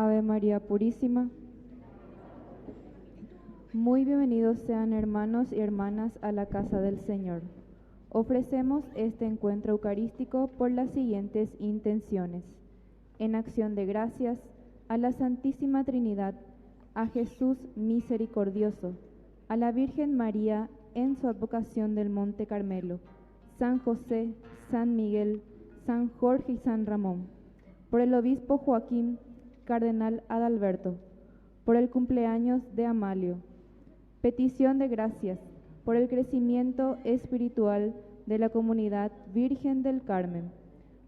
Ave María Purísima. Muy bienvenidos sean hermanos y hermanas a la casa del Señor. Ofrecemos este encuentro eucarístico por las siguientes intenciones: en acción de gracias a la Santísima Trinidad, a Jesús misericordioso, a la Virgen María en su advocación del Monte Carmelo, San José, San Miguel, San Jorge y San Ramón, por el obispo Joaquín, cardenal Adalberto, por el cumpleaños de Amalio. Petición de gracias por el crecimiento espiritual de la comunidad Virgen del Carmen,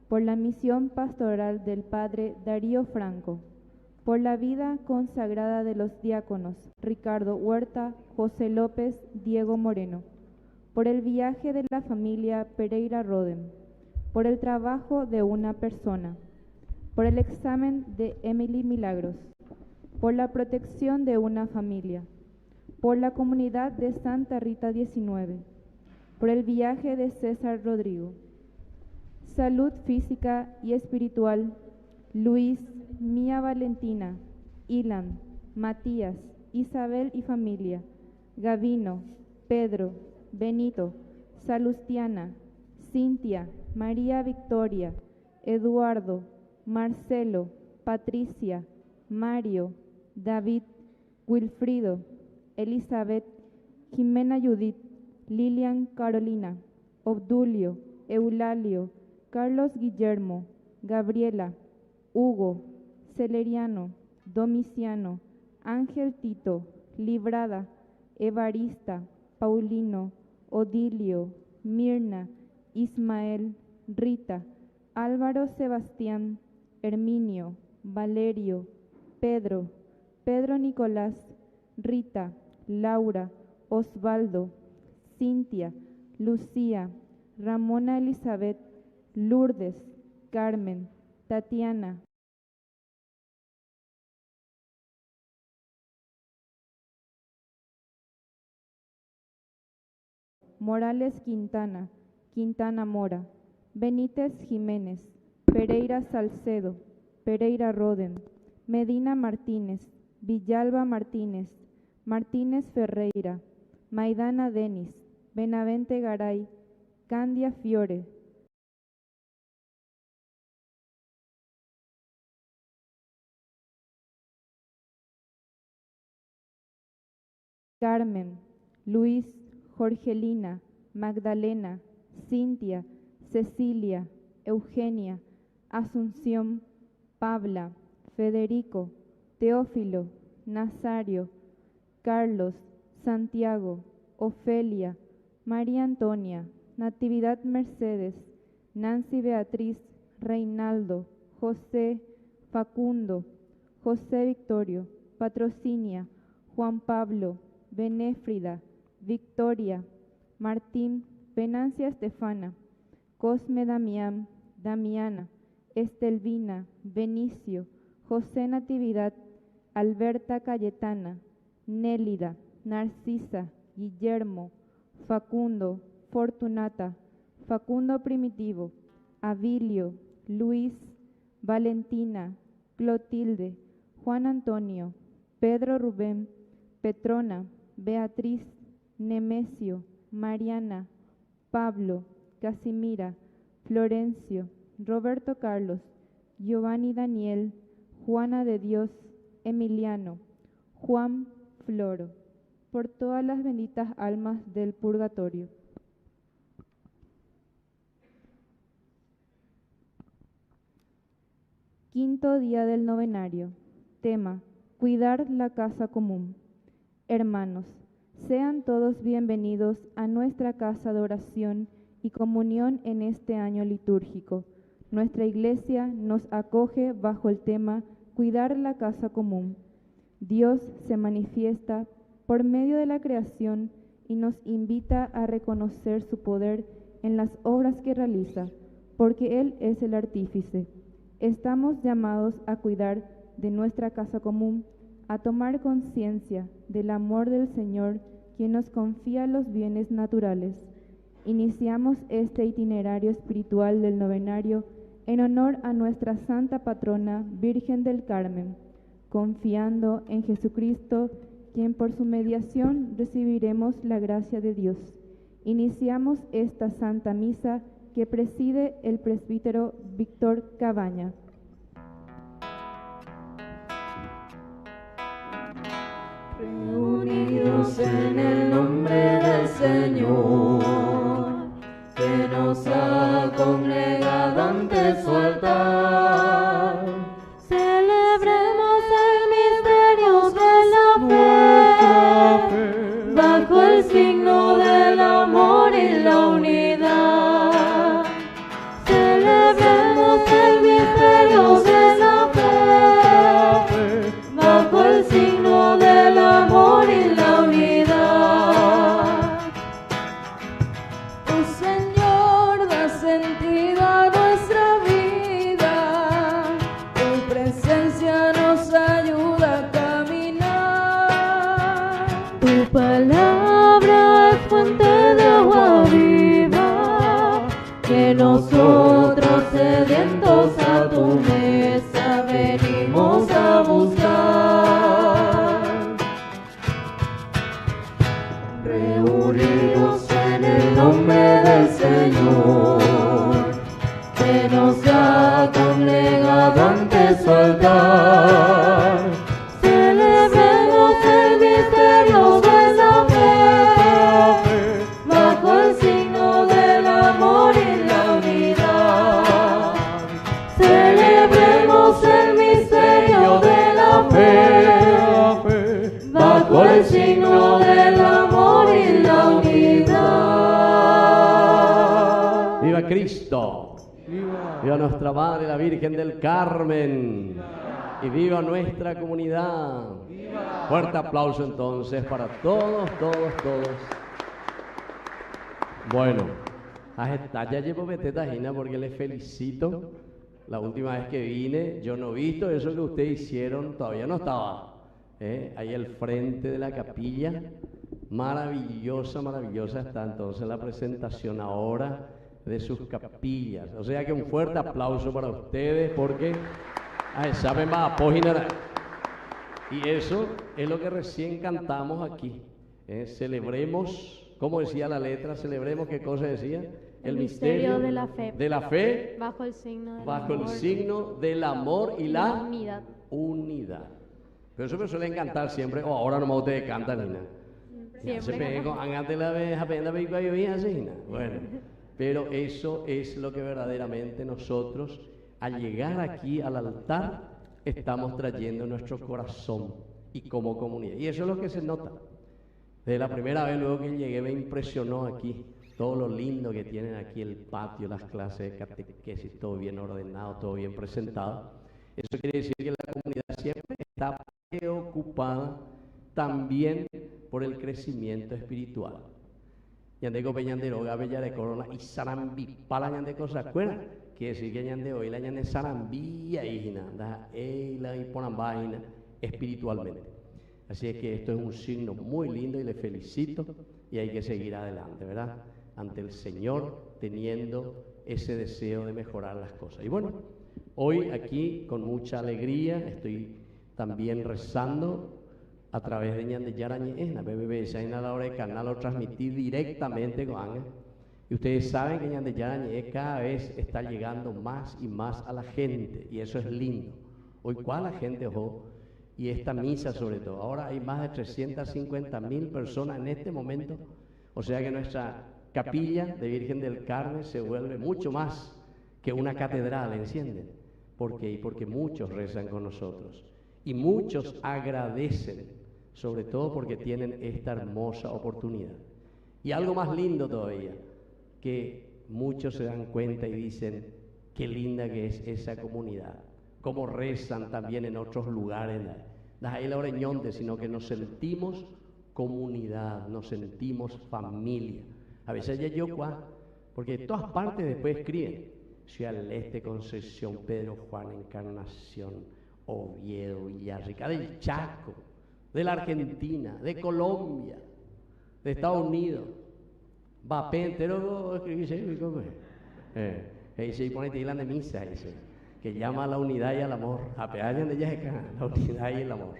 por la misión pastoral del Padre Darío Franco, por la vida consagrada de los diáconos Ricardo Huerta, José López, Diego Moreno, por el viaje de la familia Pereira Rodem, por el trabajo de una persona, por el examen de Emily Milagros, por la protección de una familia, por la comunidad de Santa Rita 19, por el viaje de César Rodrigo. Salud física y espiritual, Luis, Mía Valentina, Ilan, Matías, Isabel y familia, Gavino, Pedro, Benito, Salustiana, Cintia, María Victoria, Eduardo, Marcelo, Patricia, Mario, David, Wilfrido, Elizabeth, Jimena Judith, Lilian Carolina, Obdulio, Eulalio, Carlos Guillermo, Gabriela, Hugo, Celeriano, Domiciano, Ángel Tito, Librada, Evarista, Paulino, Odilio, Mirna, Ismael, Rita, Álvaro Sebastián, Herminio, Valerio, Pedro, Pedro Nicolás, Rita, Laura, Osvaldo, Cintia, Lucía, Ramona Elizabeth, Lourdes, Carmen, Tatiana, Morales Quintana, Quintana Mora, Benítez Jiménez, Pereira Salcedo, Pereira Roden, Medina Martínez, Villalba Martínez, Martínez Ferreira, Maidana Denis, Benavente Garay, Candia Fiore, Carmen, Luis, Jorgelina, Magdalena, Cintia, Cecilia, Eugenia, Asunción, Pabla, Federico, Teófilo, Nazario, Carlos, Santiago, Ofelia, María Antonia, Natividad Mercedes, Nancy Beatriz, Reinaldo, José, Facundo, José Victorio, Patrocinia, Juan Pablo, Benéfrida, Victoria, Martín, Venancia Estefana, Cosme Damián, Damiana, Estelvina, Benicio, José Natividad, Alberta Cayetana, Nélida, Narcisa, Guillermo, Facundo, Fortunata, Facundo Primitivo, Abilio, Luis, Valentina, Clotilde, Juan Antonio, Pedro Rubén, Petrona, Beatriz, Nemesio, Mariana, Pablo, Casimira, Florencio, Roberto Carlos, Giovanni Daniel, Juana de Dios, Emiliano, Juan Floro, por todas las benditas almas del purgatorio. Quinto día del novenario. Tema: cuidar la casa común. Hermanos, sean todos bienvenidos a nuestra casa de oración y comunión en este año litúrgico. Nuestra Iglesia nos acoge bajo el tema cuidar la casa común. Dios se manifiesta por medio de la creación y nos invita a reconocer su poder en las obras que realiza, porque Él es el artífice. Estamos llamados a cuidar de nuestra casa común, a tomar conciencia del amor del Señor, quien nos confía los bienes naturales. Iniciamos este itinerario espiritual del novenario en honor a nuestra Santa Patrona, Virgen del Carmen, confiando en Jesucristo, quien por su mediación recibiremos la gracia de Dios. Iniciamos esta Santa Misa que preside el presbítero Víctor Cabaña. Reunidos en el nombre del Señor, que nos ha congregado ante su altar, celebremos el misterio de la fe, bajo el signo del amor y la unidad. Celebremos el misterio de la fe, bajo el signo del amor y la unidad. Oh Señor, da sentido a nuestra vida, tu presencia nos ayuda a caminar. Tu palabra es fuente de agua viva, que nosotros sedientos a tu mesa venimos a buscar. Reunidos en el nombre del Señor, que nos ha congregado ante su altar, celebremos el misterio de la fe, bajo el signo del amor y la unidad. Celebremos el misterio de la fe, bajo el signo del amor y la unidad. ¡Viva Cristo! ¡Viva Nuestra Madre, la Virgen del Carmen! ¡Y viva nuestra comunidad! Fuerte aplauso entonces para todos. Bueno, ya llevo betetajina porque les felicito. La última vez que vine, yo no he visto eso que ustedes hicieron, todavía no estaba. Ahí al frente de la capilla, maravillosa está entonces la presentación ahora de sus capillas. O sea que un fuerte aplauso para ustedes porque saben más página. Y eso es lo que recién cantamos aquí. Celebremos, como decía la letra, celebremos, ¿qué cosa decía? El misterio de la fe. De la fe. Bajo el signo del bajo amor. El signo del amor y la unidad. Pero eso me suele encantar siempre. Ahora nomás ustedes cantan, Nina. Siempre. Bueno, pero eso es lo que verdaderamente nosotros, al llegar aquí al altar, estamos trayendo en nuestro corazón y como comunidad. Y eso es lo que se nota. Desde la primera vez luego que llegué me impresionó aquí todo lo lindo que tienen aquí, el patio, las clases de catequesis, todo bien ordenado, todo bien presentado. Eso quiere decir que la comunidad siempre está preocupada también por el crecimiento espiritual. Yandeko peñandero gabella de corona y sarambi pala yandeko sacuera. Quiere decir que yande hoy la yande sarambi ahí da la y ponan vaina espiritualmente. Así es que esto es un signo muy lindo y le felicito y hay que seguir adelante, ¿verdad? Ante el Señor teniendo ese deseo de mejorar las cosas. Y bueno, hoy aquí con mucha alegría estoy también rezando a través de Ñande Yarañe, la BBB, ya en la hora de canal lo transmití directamente con Ángel. Y ustedes saben que Ñande Yarañe cada vez está llegando más y más a la gente, y eso es lindo. Hoy, ¿cuál la gente, ojo? Y esta misa sobre todo. Ahora hay más de 350.000 personas en este momento, o sea que nuestra capilla de Virgen del Carmen se vuelve mucho más que una catedral, ¿entienden? ¿Por qué? Porque muchos rezan con nosotros y muchos agradecen, sobre todo porque tienen esta hermosa oportunidad. Y algo más lindo todavía, que muchos se dan cuenta y dicen, qué linda que es esa comunidad, cómo rezan también en otros lugares, la Oreñonte, sino que nos sentimos comunidad, nos sentimos familia. A veces ya yo, porque de todas partes después escriben, Ciudad del Este, Concepción, Pedro Juan, Encarnación, Oviedo, Villarrica, del Chaco, de la Argentina, de Colombia, de Estados Unidos. Va entero escribirse, ¿cómo es? Dice, y ponete la de misa, dice. que llama a la unidad y al amor. A pegar de ellas la unidad y el amor.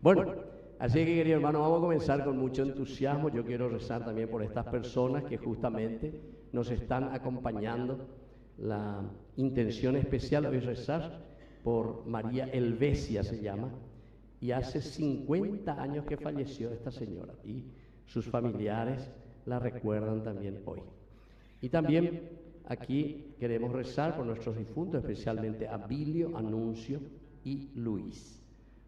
Bueno, así que queridos hermanos, vamos a comenzar con mucho entusiasmo. Yo quiero rezar también por estas personas que justamente nos están acompañando. La intención especial hoy es rezar por María Helvecia, se llama, y hace 50 años que falleció esta señora, y sus familiares la recuerdan también hoy. Y también aquí queremos rezar por nuestros difuntos, especialmente Abilio, Anuncio y Luis.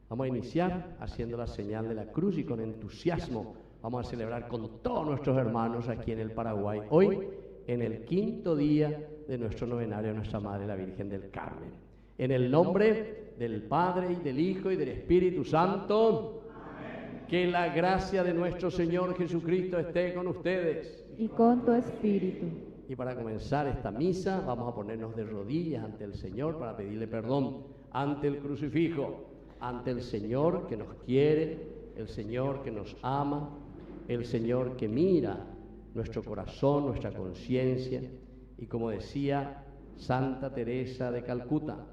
Vamos a iniciar haciendo la señal de la cruz y con entusiasmo vamos a celebrar con todos nuestros hermanos aquí en el Paraguay, hoy en el 5º día de nuestro novenario a Nuestra Madre la Virgen del Carmen. En el nombre del Padre, y del Hijo, y del Espíritu Santo. Amén. Que la gracia de nuestro Señor Jesucristo esté con ustedes. Y con tu espíritu. Y para comenzar esta misa, vamos a ponernos de rodillas ante el Señor para pedirle perdón ante el crucifijo, ante el Señor que nos quiere, el Señor que nos ama, el Señor que mira nuestro corazón, nuestra conciencia. Y como decía Santa Teresa de Calcuta,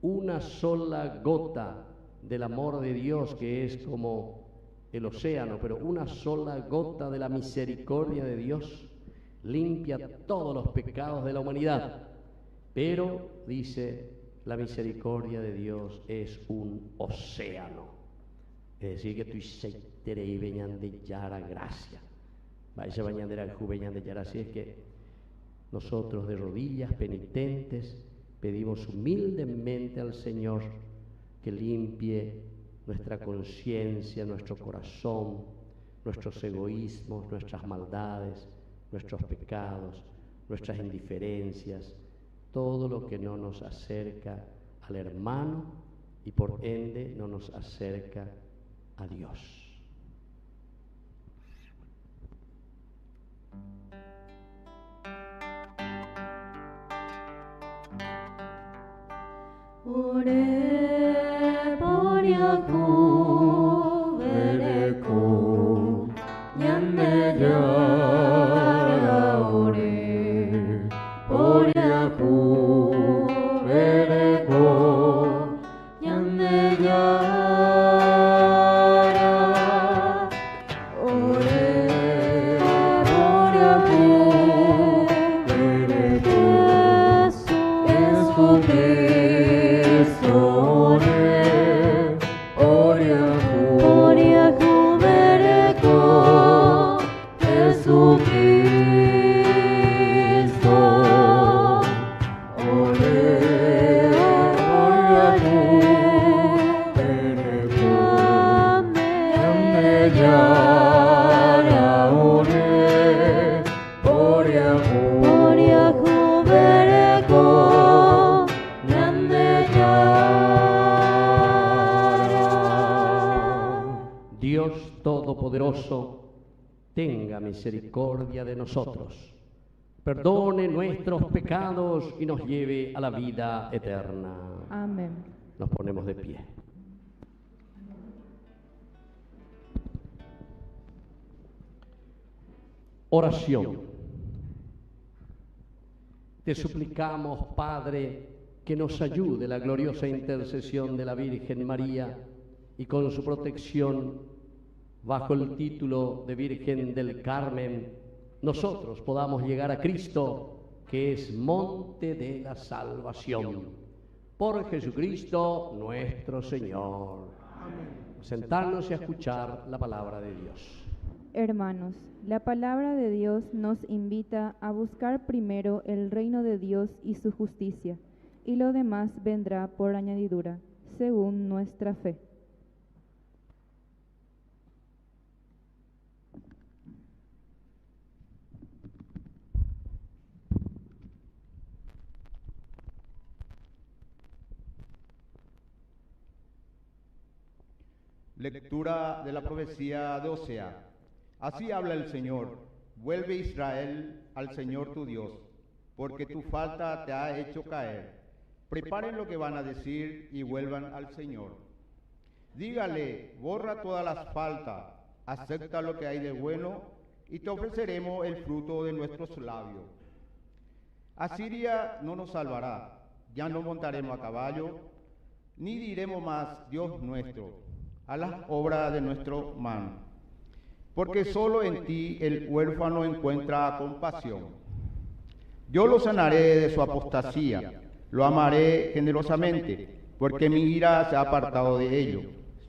una sola gota del amor de Dios, que es como el océano, pero una sola gota de la misericordia de Dios limpia todos los pecados de la humanidad. Pero, dice, la misericordia de Dios es un océano. Es decir, que tú y veñan de yara gracia. Vaya bañan de la juveñan de yara. Así es que nosotros de rodillas penitentes pedimos humildemente al Señor que limpie nuestra conciencia, nuestro corazón, nuestros egoísmos, nuestras maldades, nuestros pecados, nuestras indiferencias, todo lo que no nos acerca al hermano y por ende no nos acerca a Dios. Ore por Yaku Vereku Nyame Yara Ore por Yaku Vereku Nyame Yara Ore por Yaku Vereku Jesucristo. Tenga misericordia de nosotros, perdone nuestros pecados y nos lleve a la vida eterna. Amén. Nos ponemos de pie. Oración. Te suplicamos, Padre, que nos ayude la gloriosa intercesión de la Virgen María y con su protección, bajo el título de Virgen del Carmen, nosotros podamos llegar a Cristo, que es monte de la salvación. Por Jesucristo nuestro Señor. Amén. Sentarnos y a escuchar la palabra de Dios. Hermanos, la palabra de Dios nos invita a buscar primero el reino de Dios y su justicia, y lo demás vendrá por añadidura, según nuestra fe. Lectura de la profecía de Osea. Así habla el Señor: vuelve Israel al Señor tu Dios, porque tu falta te ha hecho caer. Preparen lo que van a decir y vuelvan al Señor. Dígale: borra todas las faltas, acepta lo que hay de bueno y te ofreceremos el fruto de nuestros labios. Asiria no nos salvará, ya no montaremos a caballo, ni diremos más Dios nuestro, a las obras de nuestro mano. Porque solo en ti el huérfano encuentra compasión. Yo lo sanaré de su apostasía, lo amaré generosamente, porque mi ira se ha apartado de ello.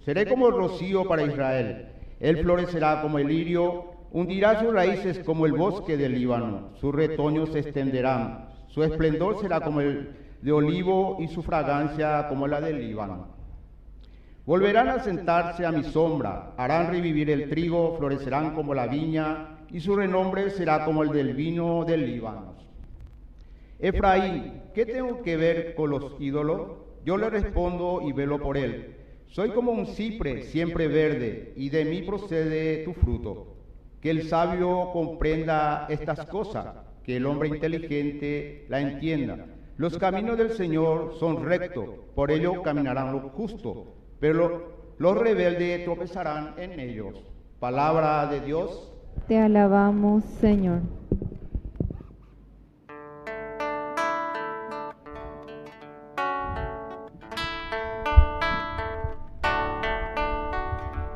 Seré como el rocío para Israel, él florecerá como el lirio, hundirá sus raíces como el bosque del Líbano, sus retoños se extenderán, su esplendor será como el de olivo y su fragancia como la del Líbano. Volverán a sentarse a mi sombra, harán revivir el trigo, florecerán como la viña, y su renombre será como el del vino del Líbano. Efraín, ¿qué tengo que ver con los ídolos? Yo le respondo y velo por él. Soy como un cipre siempre verde, y de mí procede tu fruto. Que el sabio comprenda estas cosas, que el hombre inteligente la entienda. Los caminos del Señor son rectos, por ello caminarán los justos, pero los rebeldes tropezarán en ellos. Palabra de Dios. Te alabamos, Señor.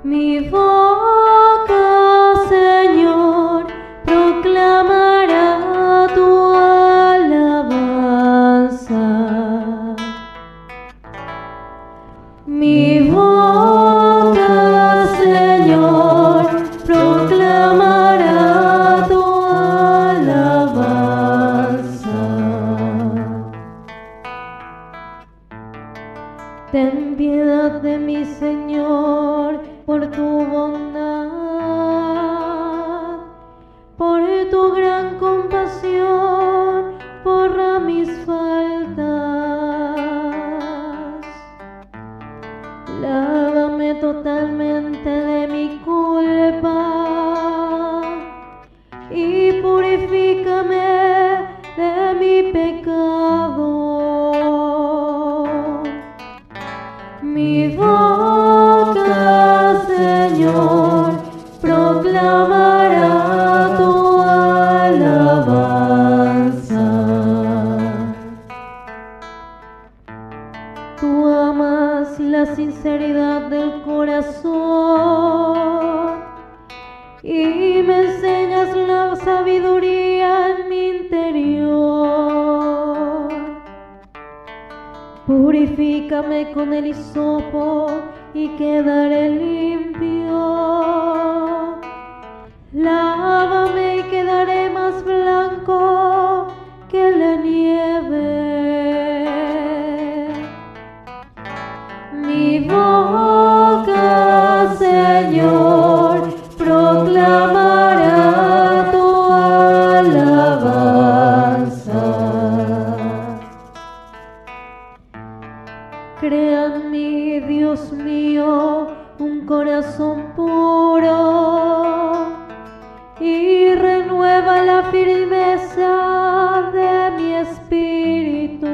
Mi boca, Señor, proclamará tu alabanza. Mi boca, Señor, proclamará tu alabanza. Ten piedad de mí, Señor, por tu bondad, por tu gran compasión, borra mis faltas. Lávame totalmente de mi culpa y purifícame de mi pecado. Mi boca, Señor, proclamará tu alabanza. Tú amas la sinceridad del corazón y me enseñas la sabiduría en mi interior. Purifícame con el hisopo y quedaré limpio. Lávame y quedaré más blanco que la nieve. Mi boca, Señor, proclamará tu alabanza. Crea en mí, Dios mío, un corazón puro y renueva la firmeza de mi espíritu.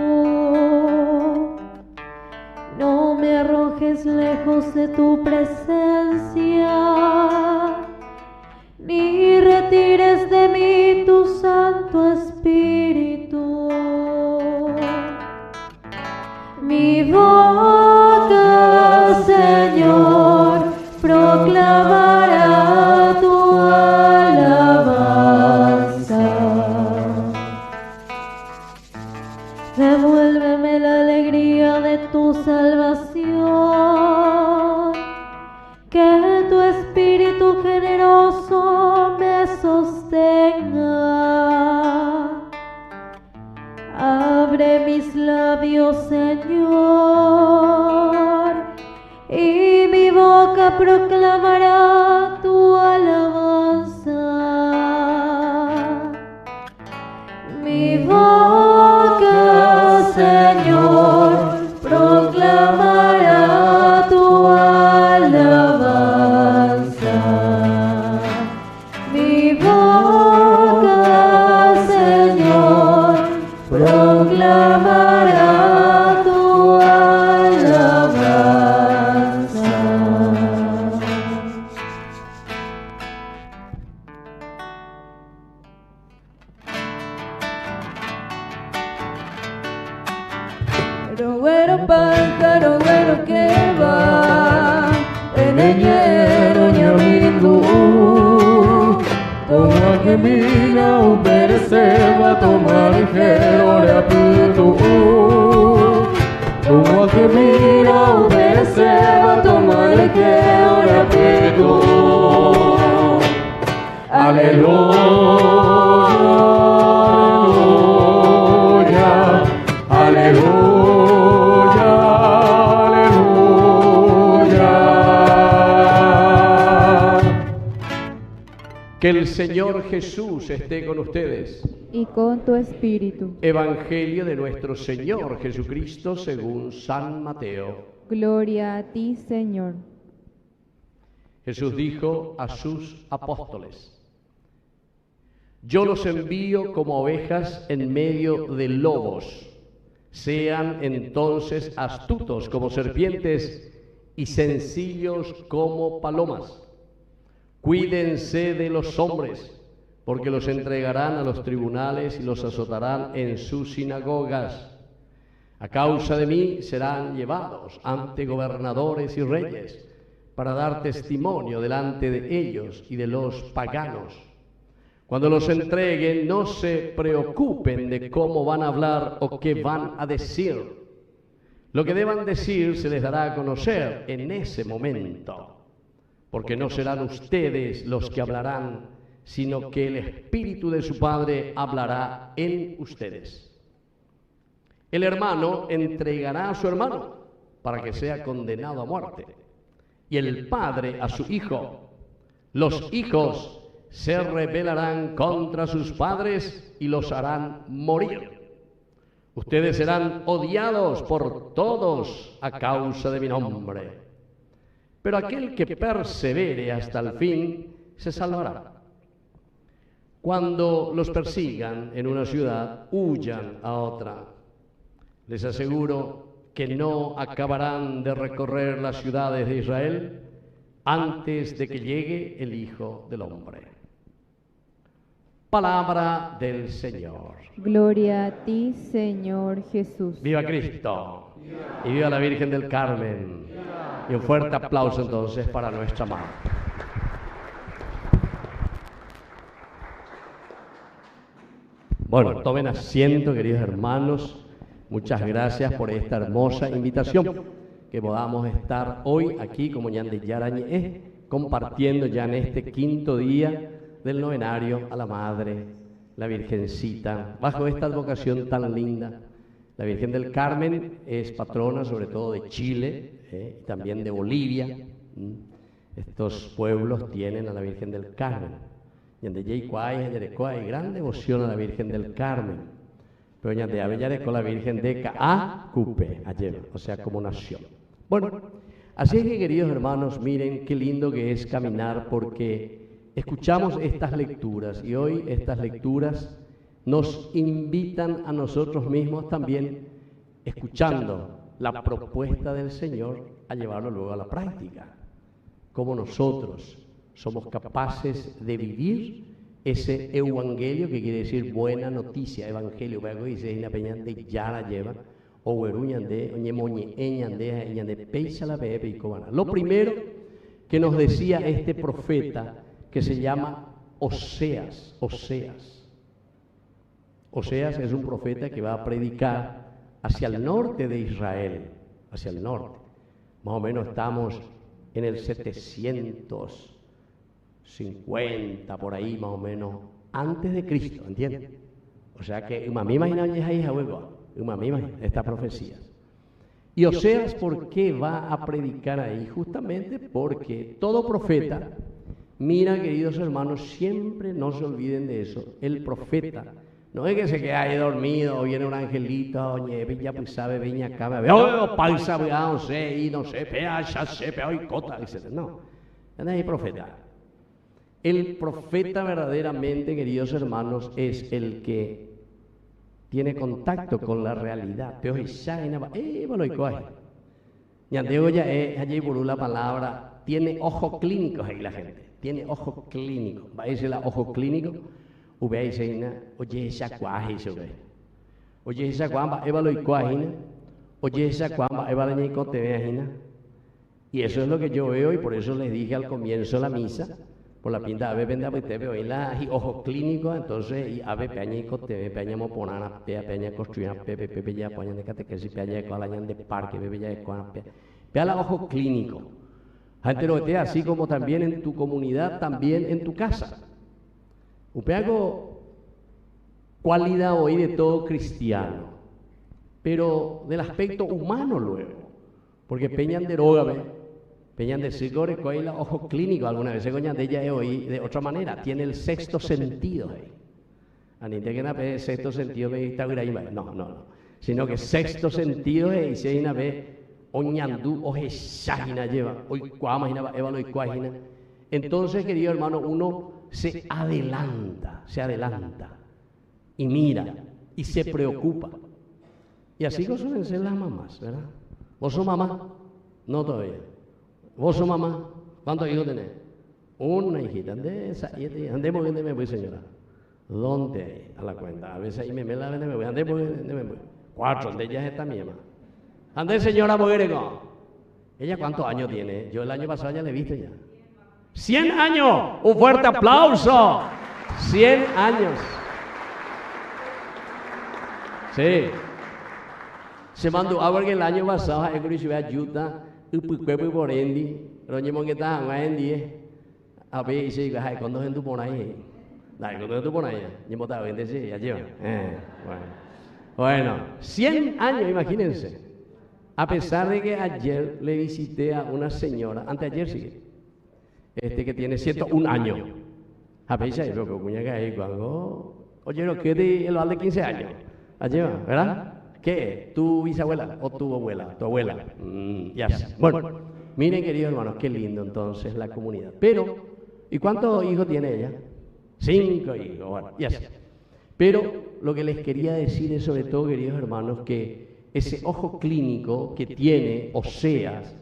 No me arrojes lejos de tu presencia, ni retires de mí tu Santo Espíritu. Mi boca, Señor, proclamará tu alabanza. Devuélveme la alegría de tu salvación, que tu espíritu generoso me sostenga. Abre mis labios, Señor, y mi boca proclamará tu alabanza. Mi boca, Señor, proclamará tu alabanza. Mi boca, Señor, proclamará tu alabanza. ora fico. Aleluya, aleluya, aleluya. Que el Señor Jesús esté con ustedes. Y con tu espíritu. Evangelio de nuestro Señor Jesucristo según San Mateo. Gloria a ti, Señor. Jesús dijo a sus apóstoles: yo los envío como ovejas en medio de lobos. Sean entonces astutos como serpientes y sencillos como palomas. Cuídense de los hombres, porque los entregarán a los tribunales y los azotarán en sus sinagogas. A causa de mí serán llevados ante gobernadores y reyes para dar testimonio delante de ellos y de los paganos. Cuando los entreguen, no se preocupen de cómo van a hablar o qué van a decir. Lo que deban decir se les dará a conocer en ese momento, porque no serán ustedes los que hablarán, sino que el Espíritu de su Padre hablará en ustedes. El hermano entregará a su hermano para que sea condenado a muerte, y el padre a su hijo. Los hijos se rebelarán contra sus padres y los harán morir. Ustedes serán odiados por todos a causa de mi nombre, pero aquel que persevere hasta el fin se salvará. Cuando los persigan en una ciudad, huyan a otra. Les aseguro que no acabarán de recorrer las ciudades de Israel antes de que llegue el Hijo del Hombre. Palabra del Señor. Gloria a ti, Señor Jesús. ¡Viva Cristo! Y viva la Virgen del Carmen. Y un fuerte aplauso entonces para nuestra madre. Bueno, tomen asiento, queridos hermanos. Muchas gracias por esta hermosa invitación, que podamos estar hoy aquí como Ñande Yarañe, compartiendo ya en este quinto día del novenario a la Madre, la Virgencita, bajo esta advocación tan linda. La Virgen del Carmen es patrona sobre todo de Chile, también de Bolivia. Estos pueblos tienen a la Virgen del Carmen. Ñande Yeicuay, Yarecuay, gran devoción a la Virgen del Carmen. Pero Ñande Avellaré con la Virgen de Caacupe, ayer, o sea, como nación. Bueno, así es que, queridos hermanos, miren qué lindo que es caminar, porque escuchamos estas lecturas y hoy estas lecturas nos invitan a nosotros mismos también, escuchando la propuesta del Señor, a llevarlo luego a la práctica. Cómo nosotros somos capaces de vivir ese evangelio, que quiere decir buena noticia, evangelio, luego dice en la peña de Yara lleva, o Hueruñande, Oñemoñe, Eñande, Eñande, Peisa la Pepe y Cobana. Lo primero que nos decía este profeta, que se llama Oseas. Oseas es un profeta que va a predicar hacia el norte de Israel, hacia el norte. Más o menos estamos en el 750, por ahí más o menos, antes de Cristo, ¿entiendes? O sea que me imagino estas profecías. Y Oseas, ¿por qué va a predicar ahí? Justamente porque todo profeta, mira, queridos hermanos, siempre no se olviden de eso, el profeta no es que se quede ahí dormido, o viene un angelito, oye, ya pues sabe, veña acá, me veo, paisa, no sé, y no sé, pea, ya sé, pea, y cota, etc. No, no es el profeta. El profeta verdaderamente, queridos hermanos, es el que tiene contacto con la realidad. Pero ya, allí por la palabra, tiene ojo clínico ahí la gente, tiene ojo clínico. Va a decir la ojo clínico. Oye, esa cuaje, oye, esa cuamba, eva lo cuajina, oye, esa cuamba, eva la ñicote veajina. Y eso es lo que yo veo, y por eso les dije al comienzo de la misa, por la pinta, ave venda, te veo en la ojo clínico, entonces, y ave peña ñicote, peña moponana, peña construida, pepe ya, poñan de catequesis, peña de colañan de parque, pepe ya de cuana, pea la ojo clínico. Gente lo que así como también en tu comunidad, también en tu casa. Upeago cualidad hoy de todo cristiano, pero del aspecto humano luego, porque peñan de droga, peñan de sigore, coila, ojo clínico, alguna vez se coñan de ella hoy de otra manera, tiene el sexto sentido ahí. Anite que nape sexto sentido me está no, sino que sexto sentido es y una vez oñandú oje shagina lleva, hoy cuamagina eva lo cuajina. Entonces, querido hermano, uno se adelanta y mira y se preocupa. Y así suelen ser las mamás, ¿verdad? ¿Vos sos mamá? No todavía. ¿Vos sos mamá? ¿Cuántos hijos tenés? Una hijita. Andemos bien, me voy, señora. ¿Dónde? A la cuenta. A veces ahí me la vende, me voy. Andemos bien, me voy. 4, de ellas está mi mamá. Andé, señora, Boguerego. ¿Ella cuántos años tiene? Yo el año pasado ya le he visto ya. 100 años. Un fuerte aplauso. 100 años. Sí. Se mandó a ver que el año pasado en Curitiba ayuda y por endi, roñemos que está a ver y se dice, ¿cuándo es tu por ahí? ¿Cuándo es tu por ahí? Ni mota vende sí, ya lleva. Bueno, 100 años, imagínense. A pesar de que ayer le visité a una señora, anteayer sí, que tiene 101 años. A ver, ya lo que cuña que ahí cuando, oye, lo que de el de 15 años, ayer, ¿verdad? ¿Qué? ¿Tu bisabuela o tu abuela? Tu abuela. Ya sé. Bueno, miren, queridos hermanos, qué lindo entonces la comunidad. Pero, ¿y cuántos hijos tiene ella? 5 hijos. Bueno, ya sé. Pero lo que les quería decir es sobre todo, queridos hermanos, que ese ojo clínico que tiene Oseas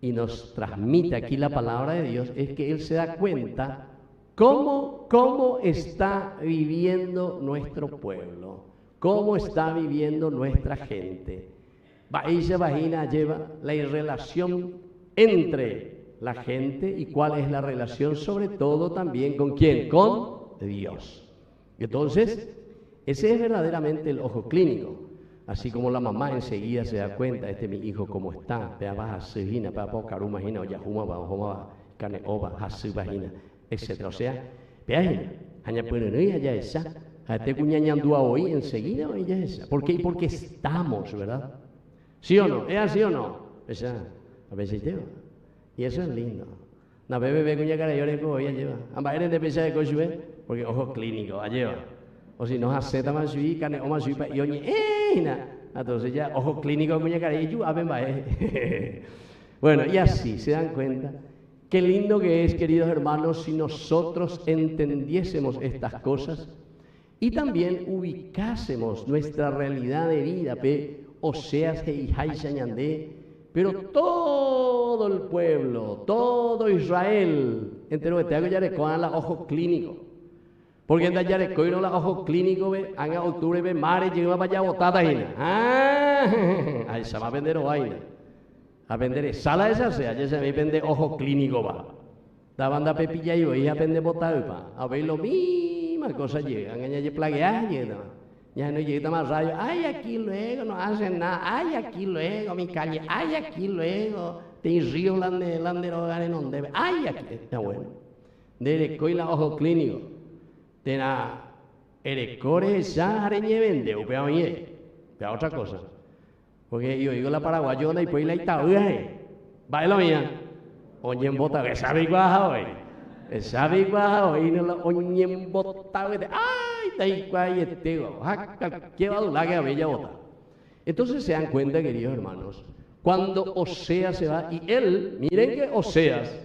y nos transmite aquí la palabra de Dios es que él se da cuenta cómo está viviendo nuestro pueblo. ¿Cómo está viviendo nuestra gente? Ella vagina lleva la relación entre la gente y cuál es la relación sobre todo también con quién, con Dios. Entonces, ese es verdaderamente el ojo clínico. Así como la mamá enseguida se da cuenta, este es mi hijo cómo está, vea baja vagina, vea poca imagina, oya juma va, carne ova, hasu vagina, etc. O sea, vea hanya puede allá esa. A te cuñañandúa hoy enseguida ella es esa. ¿Por qué? Porque estamos, ¿verdad? ¿Sí o no? ¿Es así o no? Esa, a veces lleva. Y eso es lindo. Na bebé cuña cara llore como ella lleva. Amba eres de pesar de cochue, porque ojo clínico, a lleva. O si no acepta más sui, carne o más sui y oye, entonces ya ojo clínico cuña cara y yo Bueno, y así se dan cuenta. Qué lindo que es, queridos hermanos, si nosotros entendiésemos estas cosas. Y también ubicásemos nuestra realidad de vida, Oseas y pero todo el pueblo, todo Israel, entero que te hago yareco, hagan la ojo clínico. Porque en la yareco y no la ojo clínico, hagan octubre, mare, llegamos para allá botada ahí se va a vender vaina. A vender sala esa sea, ya se me vende ojo clínico va. La banda pepilla y voy a vender botada, a ver lo mismo. Cosas llegan, ya plaguear, ya no llega más rayo, ay aquí luego, no hacen nada, ay aquí luego, mi calle, ay aquí luego, te río landero en donde debe, ay aquí, está bueno. De la ojo clínico, de la erecore ya areñe vende, o peor otra cosa, porque yo digo la paraguayona y pues la itaúa, baila mía, oye en bota, que sabe igual hoy. Sabe igual, y no lo oñen botado, ay, está igual, ¿qué va a durar que a bella bota? Entonces se dan cuenta, queridos hermanos, cuando Oseas se va, y él, miren que Oseas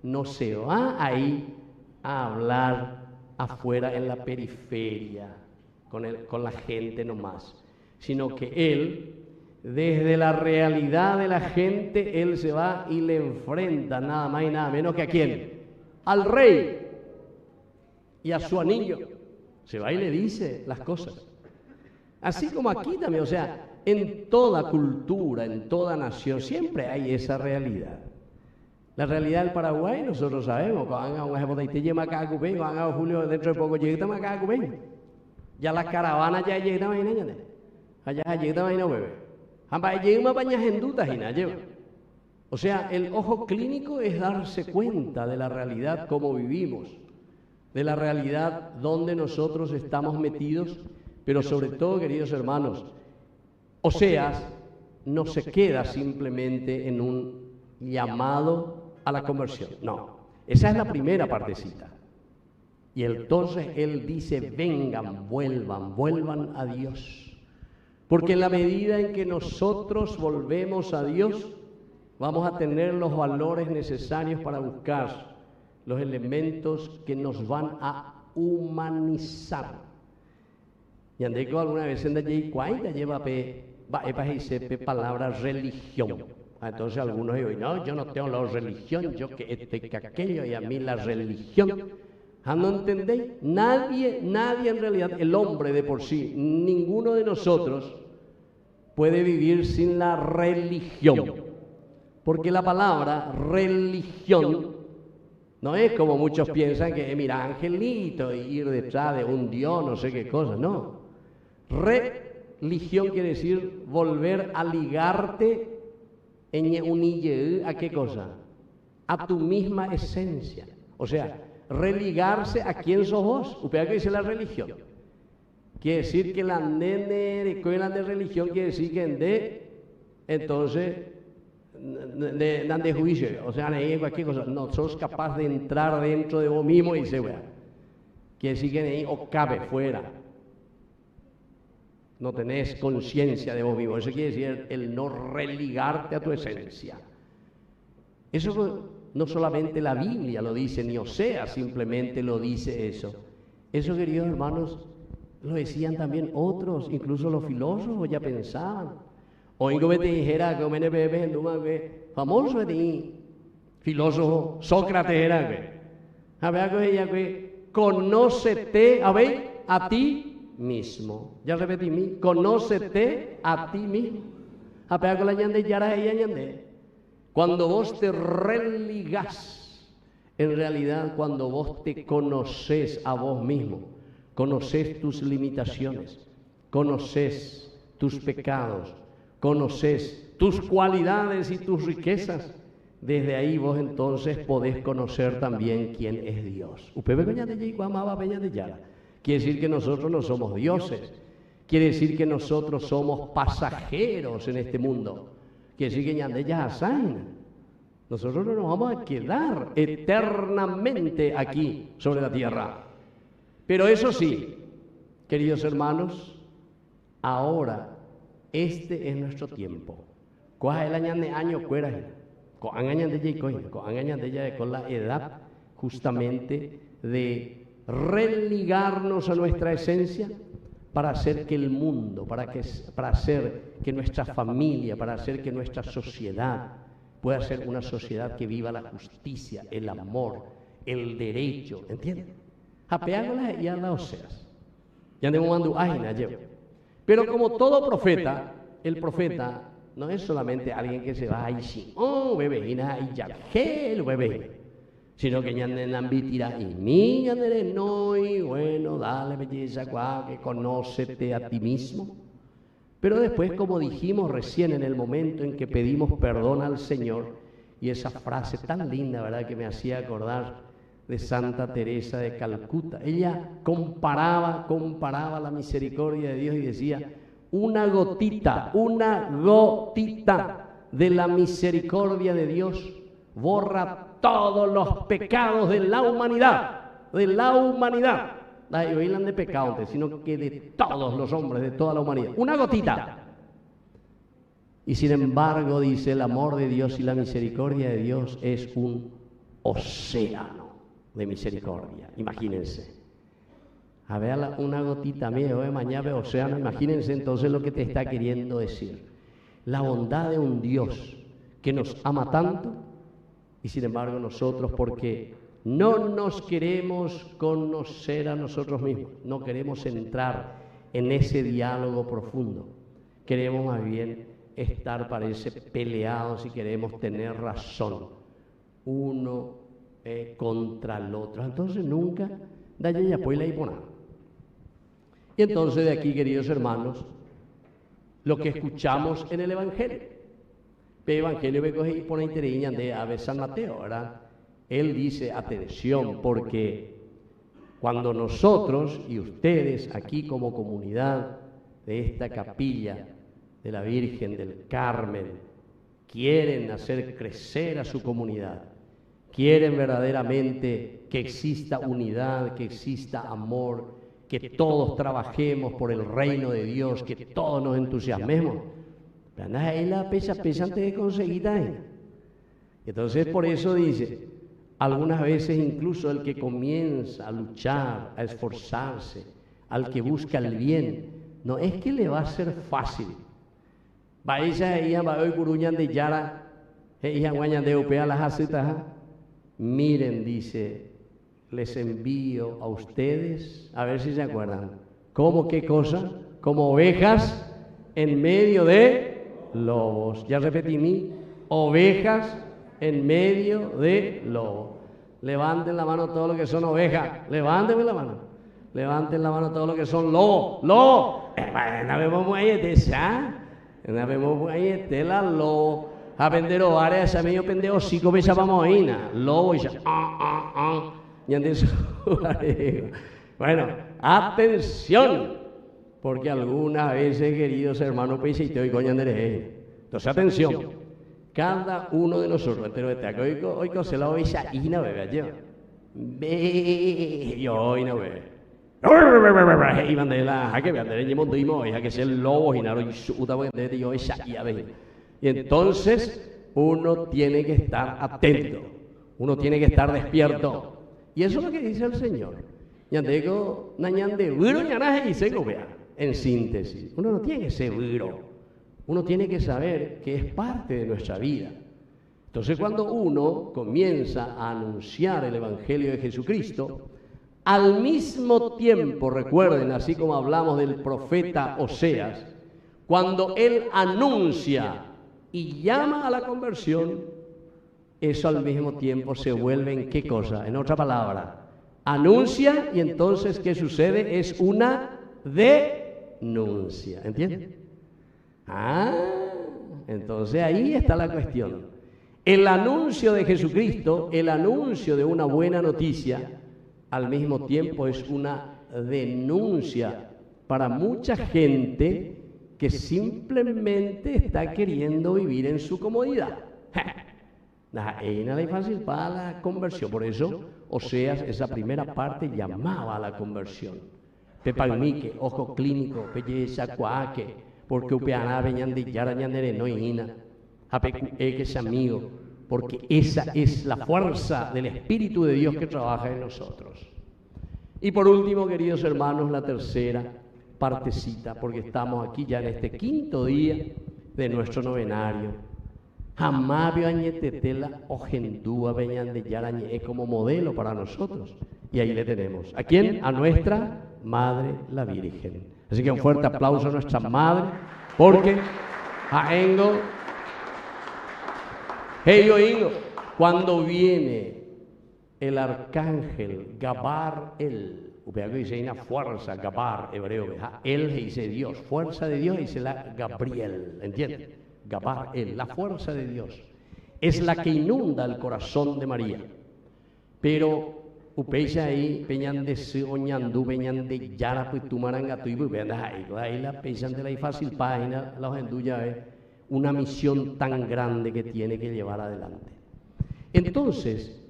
no se va ahí a hablar afuera en la periferia, con la gente nomás, sino que él, desde la realidad de la gente, él se va y le enfrenta nada más y nada menos que a quién. Al rey y a su anillo. Se va y le dice las cosas. Así como aquí también, o sea, en toda cultura, en toda nación, siempre hay esa realidad. La realidad del Paraguay, nosotros sabemos, cuando hagan un ejemplo, te lleva acá a Cubén, cuando hagan Julio, dentro de poco llega acá a Cubén. Ya la caravana ya llega a allá llega a bebé. Amba llega a bañar en dudas y nada lleva. O sea, el ojo clínico es darse cuenta de la realidad como vivimos, de la realidad donde nosotros estamos metidos, pero sobre todo, queridos hermanos, Oseas no se queda simplemente en un llamado a la conversión, no, esa es la primera partecita. Y entonces él dice, vengan, vuelvan a Dios. Porque en la medida en que nosotros volvemos a Dios, vamos a tener los valores necesarios para buscar los elementos que nos van a humanizar. Y andé alguna vez en allí, ¿cuánta lleva palabra religión? Entonces algunos dicen, no, yo no tengo la religión, yo que este, que aquello, y a mí la religión. ¿No entendéis? Nadie en realidad, el hombre de por sí, ninguno de nosotros puede vivir sin la religión. Porque la palabra religión no es como muchos piensan que mira, angelito, y ir detrás de un Dios, no sé qué cosa, no. Religión quiere decir volver a ligarte ¿a qué cosa? A tu misma esencia. O sea, religarse a quién sos vos. ¿Usted qué dice la religión? Quiere decir que la nene de religión quiere decir que entonces de juicio, o sea, cualquier cosa, no sos capaz de entrar dentro de vos mismo y decir, bueno, quiere decir que o cabe fuera. No tenés conciencia de vos mismo. Eso quiere decir el no religarte a tu esencia. Eso no solamente la Biblia lo dice, ni Oseas simplemente lo dice eso. Eso, queridos hermanos, lo decían también otros, incluso los filósofos ya pensaban. Hoy como te dijera que famoso de filósofo Sócrates era que conócete a ti mismo. Ya repetí, conócete a ti mismo. Cuando vos te religás, en realidad cuando vos te conoces a vos mismo, conoces tus limitaciones, conoces tus pecados, conoces tus cualidades y tus riquezas, desde ahí vos entonces podés conocer también quién es Dios. Quiere decir que nosotros no somos dioses, quiere decir que nosotros somos pasajeros en este mundo, quiere decir que nosotros no nos vamos a quedar eternamente aquí sobre la tierra. Pero eso sí, queridos hermanos, ahora este es nuestro tiempo. Con la edad justamente de religarnos a nuestra esencia para hacer que el mundo, para hacer que nuestra familia, para hacer que nuestra sociedad pueda ser una sociedad que viva la justicia, el amor, el derecho, ¿entiendes? Apeándolas y a las Oseas. Pero como todo profeta, el profeta no es solamente alguien que se va a decir, oh, bebé, sino que bueno, dale belleza, que conócete a ti mismo. Pero después, como dijimos recién en el momento en que pedimos perdón al Señor, y esa frase tan linda, ¿verdad?, que me hacía acordar de Santa Teresa de Calcuta. Ella comparaba la misericordia de Dios y decía, una gotita de la misericordia de Dios borra todos los pecados de la humanidad, No hablan de pecado, sino que de todos los hombres, de toda la humanidad. Una gotita. Y sin embargo, dice, el amor de Dios y la misericordia de Dios es un océano de misericordia. Imagínense. A ver una gotita mía, mañana océano. Imagínense entonces lo que te está queriendo decir. La bondad de un Dios que nos ama tanto y sin embargo nosotros, porque no nos queremos conocer a nosotros mismos, no queremos entrar en ese diálogo profundo, queremos más bien estar, parece, peleados y queremos tener razón uno contra el otro. Entonces nunca da ya pues la hipona. Y entonces de aquí, queridos hermanos, lo que escuchamos en el Evangelio. Evangelio me coge y pone interés de Ave San Mateo, ¿verdad? Él dice, atención, porque cuando nosotros y ustedes aquí como comunidad de esta capilla de la Virgen del Carmen quieren hacer crecer a su comunidad, quieren verdaderamente que exista unidad, que exista amor, que todos trabajemos por el reino de Dios, que todos nos entusiasmemos. Pero ahí la pesa antes de conseguir ahí. Entonces por eso dice, algunas veces incluso el que comienza a luchar, a esforzarse, al que busca el bien, no es que le va a ser fácil. Vaya ahí a hoy Curuñan de Yara, ella guañan de Upea las acetas. Miren, dice, les envío a ustedes, a ver si se acuerdan, ¿cómo qué cosa? Como ovejas en medio de lobos. Ya repetí mí, ovejas en medio de lobos. Levanten la mano todos los que son ovejas, levántenme la mano. Levanten la mano todos los que son lobos, lobos. No vemos muy esa, no vemos muy la lobo. A pendero varias, a medio pendejo sico besa vamos a ina, lobo y ya, y antes bueno, atención, porque algunas veces, queridos hermanos, pues y te oigo entonces atención, cada uno de nosotros, entero de taco, hoy se la voy a ina, bebé, yo hoy no bebé. Y bandela, que bandera y mondimo, ya que sea el lobo y naro y suta, porque yo esa y a ver. Y entonces uno tiene que estar atento, uno tiene que estar despierto. Y eso es lo que dice el Señor. En síntesis, uno no tiene que ser viro, uno tiene que saber que es parte de nuestra vida. Entonces cuando uno comienza a anunciar el Evangelio de Jesucristo, al mismo tiempo, recuerden, así como hablamos del profeta Oseas, cuando él anuncia y llama a la conversión, eso al mismo tiempo se vuelve en qué cosa, en otra palabra, anuncia y entonces ¿qué sucede? Es una denuncia, ¿entiendes? Entonces ahí está la cuestión. El anuncio de Jesucristo, el anuncio de una buena noticia, al mismo tiempo es una denuncia para mucha gente que simplemente está queriendo vivir en su comodidad. Nada es fácil para la conversión, por eso Oseas, esa primera parte llamaba a la conversión. Pepalmique, ojo clínico, belleza, cuaque, porque upeana veñan de yara ñandere no ina, que es amigo, porque esa es la fuerza del Espíritu de Dios que trabaja en nosotros. Y por último, queridos hermanos, la tercera partecita, porque estamos aquí ya en este quinto día de nuestro novenario. Jamabio añetetela ojendúa veñan de yarañe como modelo para nosotros. Y ahí le tenemos. ¿A quién? A nuestra Madre la Virgen. Así que un fuerte aplauso a nuestra Madre, porque a Engo, cuando viene el arcángel Gabriel, dice una fuerza, Gabar, hebreo, él dice Dios, fuerza de Dios, dice la Gabriel, ¿entiendes? Gabriel, la fuerza de Dios, es la que inunda el corazón de María. Pero, upecha ahí, peñan de soñando, peñan de yara, pues tu maranga, tu y ahí la peñan de la fácil página, la ojenduya es una misión tan grande que tiene que llevar adelante. Entonces,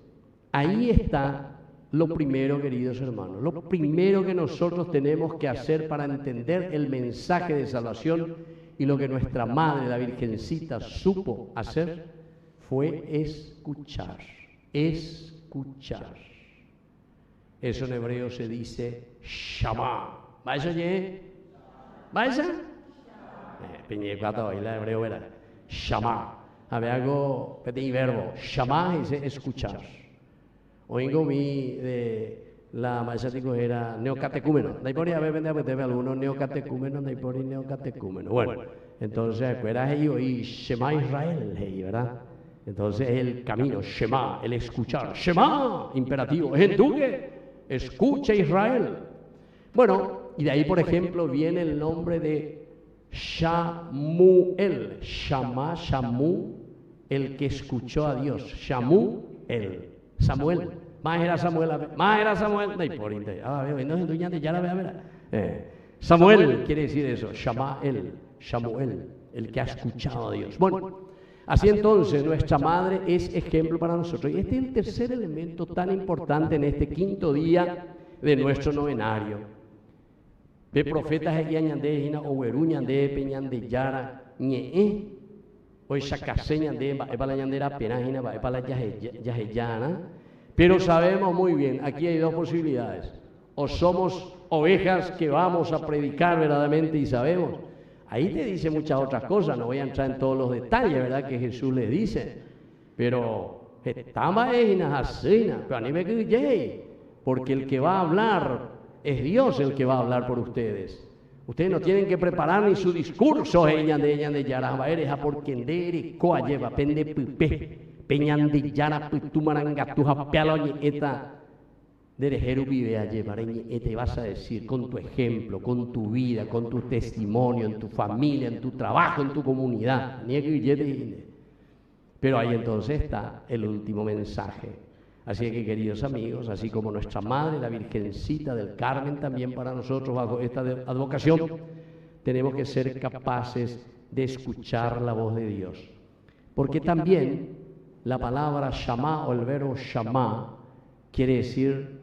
ahí está lo primero, queridos hermanos, lo primero que nosotros tenemos que hacer para entender el mensaje de salvación y lo que nuestra Madre, la Virgencita, supo hacer fue escuchar, escuchar. Eso en hebreo se dice Shama. ¿Vais a oír? ¿Vais a? Peñecuato, y la hebreo era Shama. A ver, algo, petit verbo. Shama dice escuchar. Oigo mi de la maestra era neocatecúmeno. De ahí por ahí a ver, vende algunos neocatecúmenos, de ahí por ahí neocatecúmeno. Bueno, entonces, era ellos y Shema Israel, ¿verdad? Entonces, el camino, Shema, el escuchar. Shema, imperativo, es tú que escucha Israel. Bueno, y de ahí, por ejemplo, viene el nombre de Shamuel. Shama, Shamu, el que escuchó a Dios. Shamuel. Samuel. Más era Samuel. No hay por interés. No es dueñante, ya la vea. Samuel quiere decir eso. Shamuel. El que ha escuchado a Dios. Bueno, así entonces nuestra madre es ejemplo para nosotros. Y este es el tercer elemento tan importante en este quinto día de nuestro novenario. Ve profetas y añande, hina oweru ñande, peñande yara, ñe, hoy sacase ñande, va para la ñandera pena, hina va para la yaheyana. Pero sabemos muy bien, aquí hay dos posibilidades. O somos ovejas que vamos a predicar verdaderamente y sabemos. Ahí te dice muchas otras cosas, no voy a entrar en todos los detalles, ¿verdad? Que Jesús le dice. Pero, pero a nivel que porque el que va a hablar es Dios el que va a hablar por ustedes. Ustedes no tienen que preparar ni su discurso, de Yarabaeres, porque endere coa lleva, pende pipe, peñan de Yara, tumaranga, tu japealo, eta. Derejeru vive a llevar, te vas a decir con tu ejemplo, con tu vida, con tu testimonio, en tu familia, en tu trabajo, en tu comunidad. Pero ahí entonces está el último mensaje. Así que, queridos amigos, así como nuestra madre, la Virgencita del Carmen, también para nosotros bajo esta advocación, tenemos que ser capaces de escuchar la voz de Dios. Porque también la palabra shamá o el verbo shamá quiere decir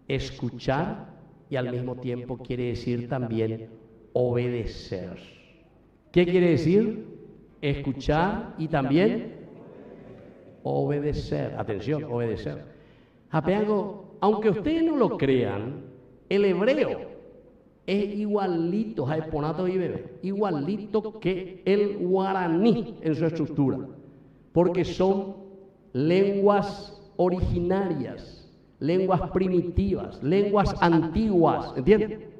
escuchar y al mismo tiempo quiere decir también obedecer. ¿Qué quiere decir? Escuchar y también obedecer. Atención, obedecer. Aunque ustedes no lo crean, el hebreo es igualito, igualito que el guaraní en su estructura, porque son lenguas originarias, lenguas primitivas, lenguas antiguas, ¿entienden?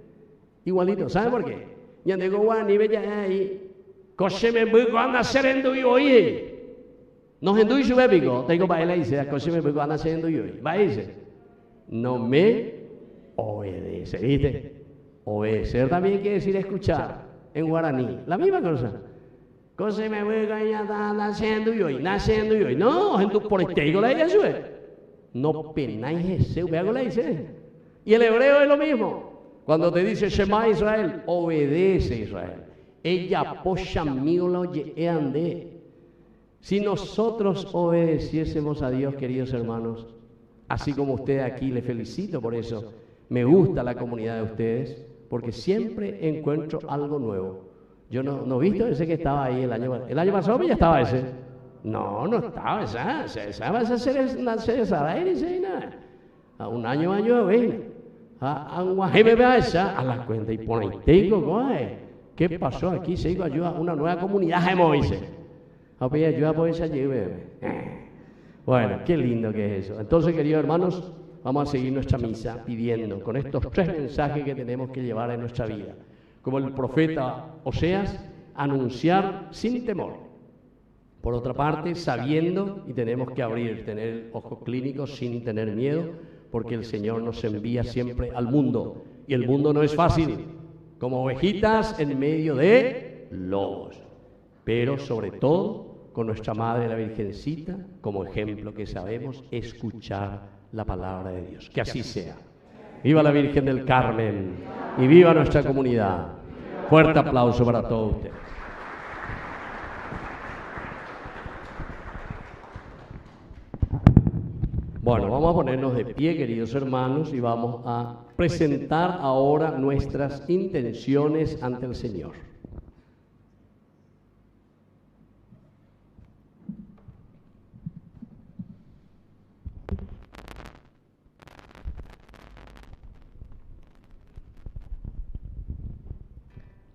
Igualito, ¿saben por qué? Ya digo guaraní, bella ahí, coche me voy a nacer en tu hoy. No es en tu bébico, tengo para él dice, coche me voy a nacer en tu hoy. Va a dice, no me obedece, ¿viste? Obedecer también quiere decir escuchar en guaraní, la misma cosa. Coche me voy a nacer en tu hoy, no, en tu por este digo la idea sube. No penáis Jesús, vea cómo le dice. Y el hebreo es lo mismo. Cuando te dice Shema Israel, obedece Israel. Ella pocha mío ande. Si nosotros obedeciésemos a Dios, queridos hermanos, así como ustedes aquí, les felicito por eso. Me gusta la comunidad de ustedes, porque siempre encuentro algo nuevo. Yo no he visto ese que estaba ahí el año pasado, ya estaba ese. No estaba esa va a ser a un año de veina. A la cuenta y pone ¿qué pasó aquí? Se hizo ayuda a una nueva comunidad de Moisés. Ayuda por esa Bueno, qué lindo que es eso. Entonces, queridos hermanos, vamos a seguir nuestra misa pidiendo con estos tres mensajes que tenemos que llevar en nuestra vida. Como el profeta Oseas, anunciar sin temor. Por otra parte, sabiendo, y tenemos que tener ojos clínicos sin tener miedo, porque el Señor nos envía siempre al mundo, y el mundo no es fácil, como ovejitas en medio de lobos, pero sobre todo con nuestra Madre la Virgencita, como ejemplo que sabemos escuchar la palabra de Dios. Que así sea. Viva la Virgen del Carmen, y viva nuestra comunidad. Fuerte aplauso para todos ustedes. Bueno, vamos a ponernos de pie, queridos hermanos, y vamos a presentar ahora nuestras intenciones ante el Señor.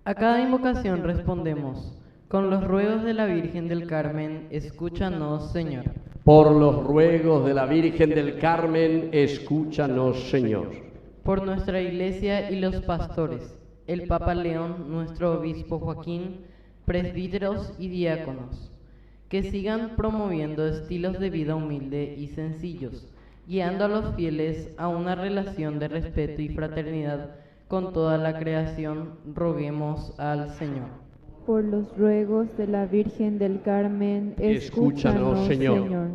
A cada invocación respondemos, con los ruegos de la Virgen del Carmen, escúchanos, Señor. Por los ruegos de la Virgen del Carmen, escúchanos, Señor. Por nuestra Iglesia y los pastores, el Papa León, nuestro Obispo Joaquín, presbíteros y diáconos, que sigan promoviendo estilos de vida humilde y sencillos, guiando a los fieles a una relación de respeto y fraternidad con toda la creación, roguemos al Señor. Por los ruegos de la Virgen del Carmen, escúchanos, Señor.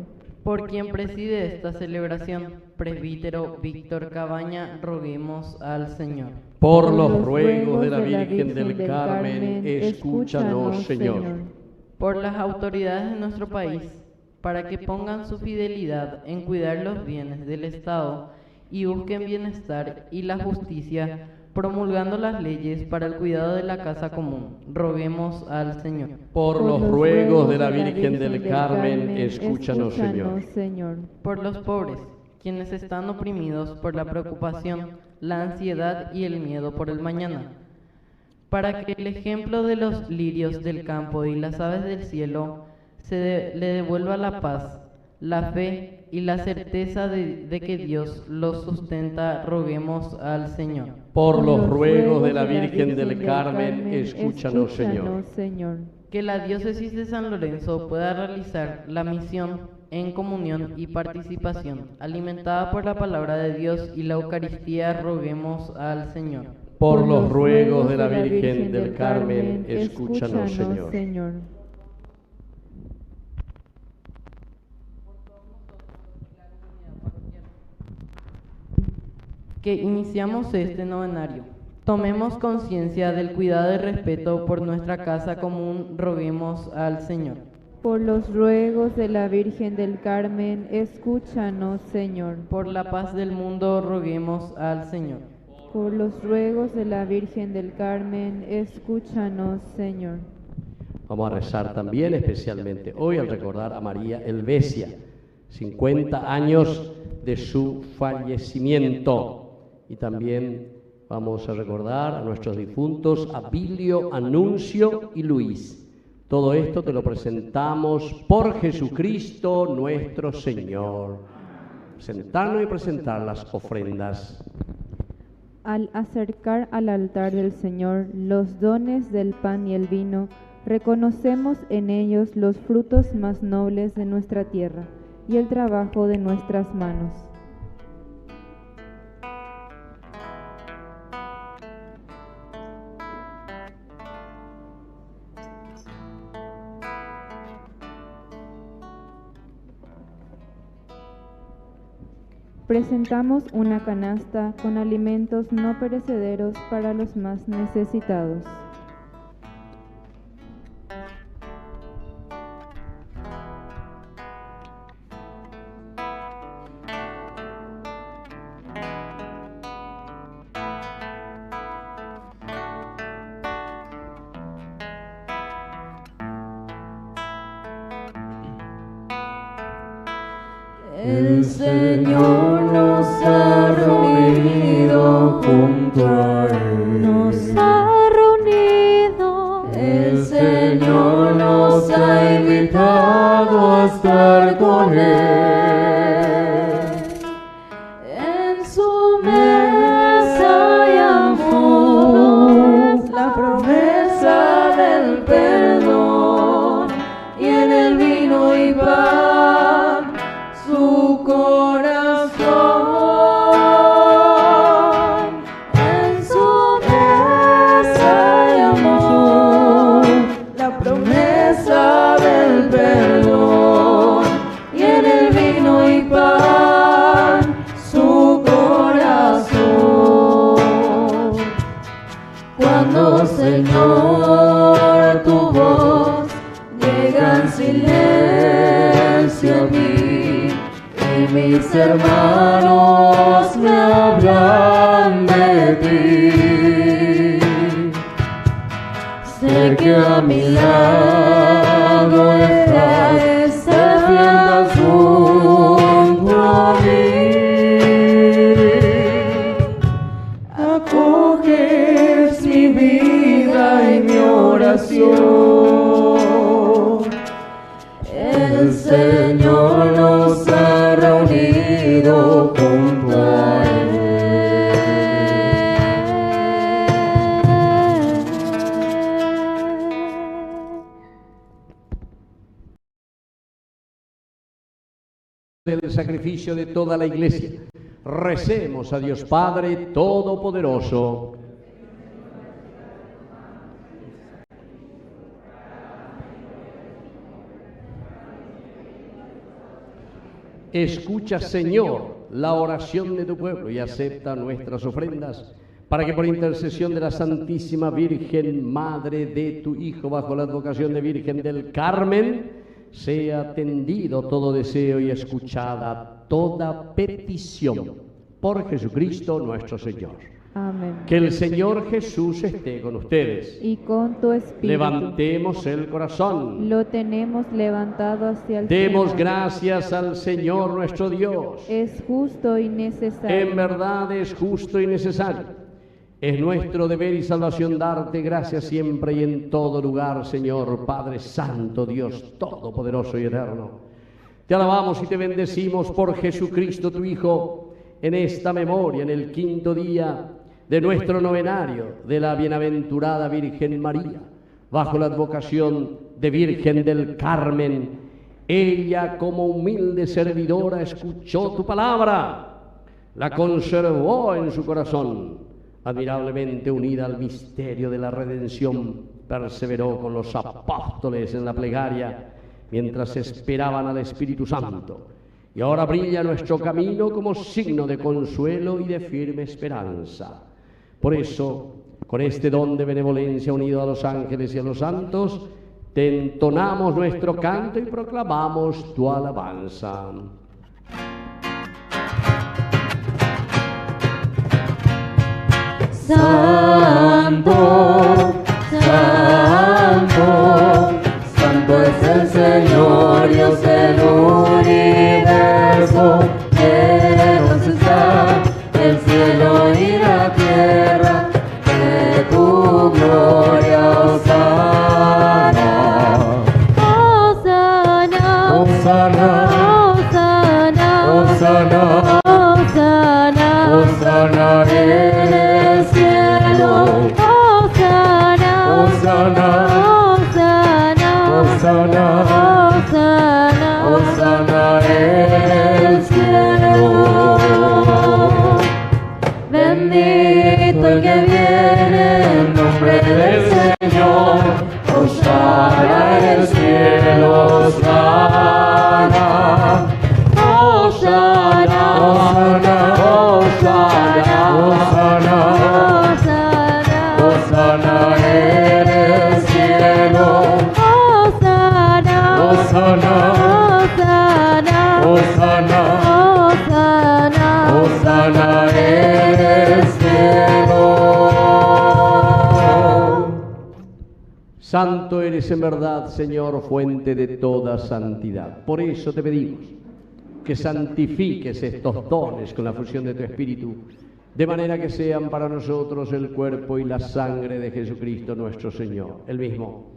Por quien preside esta celebración, presbítero Víctor Cabaña, roguemos al Señor. Por los ruegos de la Virgen del Carmen, escúchanos, Señor. Por las autoridades de nuestro país, para que pongan su fidelidad en cuidar los bienes del Estado y busquen bienestar y la justicia, promulgando las leyes para el cuidado de la casa común, roguemos al Señor. Por los ruegos de la Virgen del Carmen, escúchanos, Señor. Por los pobres, quienes están oprimidos por la preocupación, la ansiedad y el miedo por el mañana, para que el ejemplo de los lirios del campo y las aves del cielo le devuelva la paz, la fe y la certeza de que Dios los sustenta, roguemos al Señor. Por los ruegos de la Virgen del Carmen, escúchanos, Señor. Que la diócesis de San Lorenzo pueda realizar la misión en comunión y participación, alimentada por la palabra de Dios y la Eucaristía, roguemos al Señor. Por los ruegos de la Virgen del Carmen, escúchanos, Señor. Que iniciamos este novenario. Tomemos conciencia del cuidado y respeto por nuestra casa común, roguemos al Señor. Por los ruegos de la Virgen del Carmen, escúchanos, Señor. Por la paz del mundo, roguemos al Señor. Por los ruegos de la Virgen del Carmen, escúchanos, Señor. Vamos a rezar también especialmente hoy al recordar a María Helvecia, 50 años de su fallecimiento. Y también vamos a recordar a nuestros difuntos Abilio, Anuncio y Luis. Todo esto te lo presentamos por Jesucristo nuestro Señor. Sentarnos y presentar las ofrendas. Al acercar al altar del Señor los dones del pan y el vino, reconocemos en ellos los frutos más nobles de nuestra tierra y el trabajo de nuestras manos. Presentamos una canasta con alimentos no perecederos para los más necesitados. El Señor nos ha reunido junto a Él. Nos ha reunido. El Señor nos ha invitado a estar con Él. En su mesa hay amor, la promesa del perdón, y en el vino y pan su corazón. En su mesa hay amor, la promesa del perdón, y en el vino y pan su corazón. Cuando, Señor, tu voz llega en silencio a mí, y mis hermanos me hablan de ti, sé que a mi lado estás, te sientas junto a mí, acoges mi vida y mi oración. El Señor nos ha reunido junto a Él. Del sacrificio de toda la Iglesia, recemos a Dios Padre Todopoderoso. Escucha, Señor, la oración de tu pueblo y acepta nuestras ofrendas, para que por intercesión de la Santísima Virgen, Madre de tu Hijo, bajo la advocación de Virgen del Carmen, sea atendido todo deseo y escuchada toda petición. Por Jesucristo nuestro Señor. Amén. Que el Señor Jesús esté con ustedes. Y con tu espíritu. Levantemos el corazón. Lo tenemos levantado hacia el Demos Señor. gracias al Señor nuestro Dios. Es justo y necesario. En verdad es justo y necesario. Es nuestro deber y salvación darte gracias siempre y en todo lugar, Señor, Padre Santo, Dios Todopoderoso y Eterno. Te alabamos y te bendecimos por Jesucristo, tu Hijo, en esta memoria, en el quinto día de nuestro novenario de la bienaventurada Virgen María, bajo la advocación de Virgen del Carmen. Ella, como humilde servidora, escuchó tu palabra, la conservó en su corazón. Admirablemente unida al misterio de la redención, perseveró con los apóstoles en la plegaria mientras esperaban al Espíritu Santo. Y ahora brilla nuestro camino como signo de consuelo y de firme esperanza. Por eso, con este don de benevolencia unido a los ángeles y a los santos, te entonamos nuestro canto y proclamamos tu alabanza. Santo, Santo, Santo es el Señor, Dios del universo. Llenos está el cielo y la tierra, de tu gloria, Hosana. Hosana, Hosana, Hosana, Hosana, Hosana en el cielo. Hosana, Hosana, Hosana, Hosana, Hosana en el cielo. Bendito el que viene en nombre del Señor. Hosana en el cielo, Hosana. Hosana, Hosana, Hosana, Hosana en el cielo. Hosana, Hosana, Hosana, Hosana en el cielo. Santo eres en verdad, Señor, fuente de toda santidad. Por eso te pedimos que santifiques estos dones con la fusión de tu Espíritu, de manera que sean para nosotros el cuerpo y la sangre de Jesucristo nuestro Señor. Él mismo,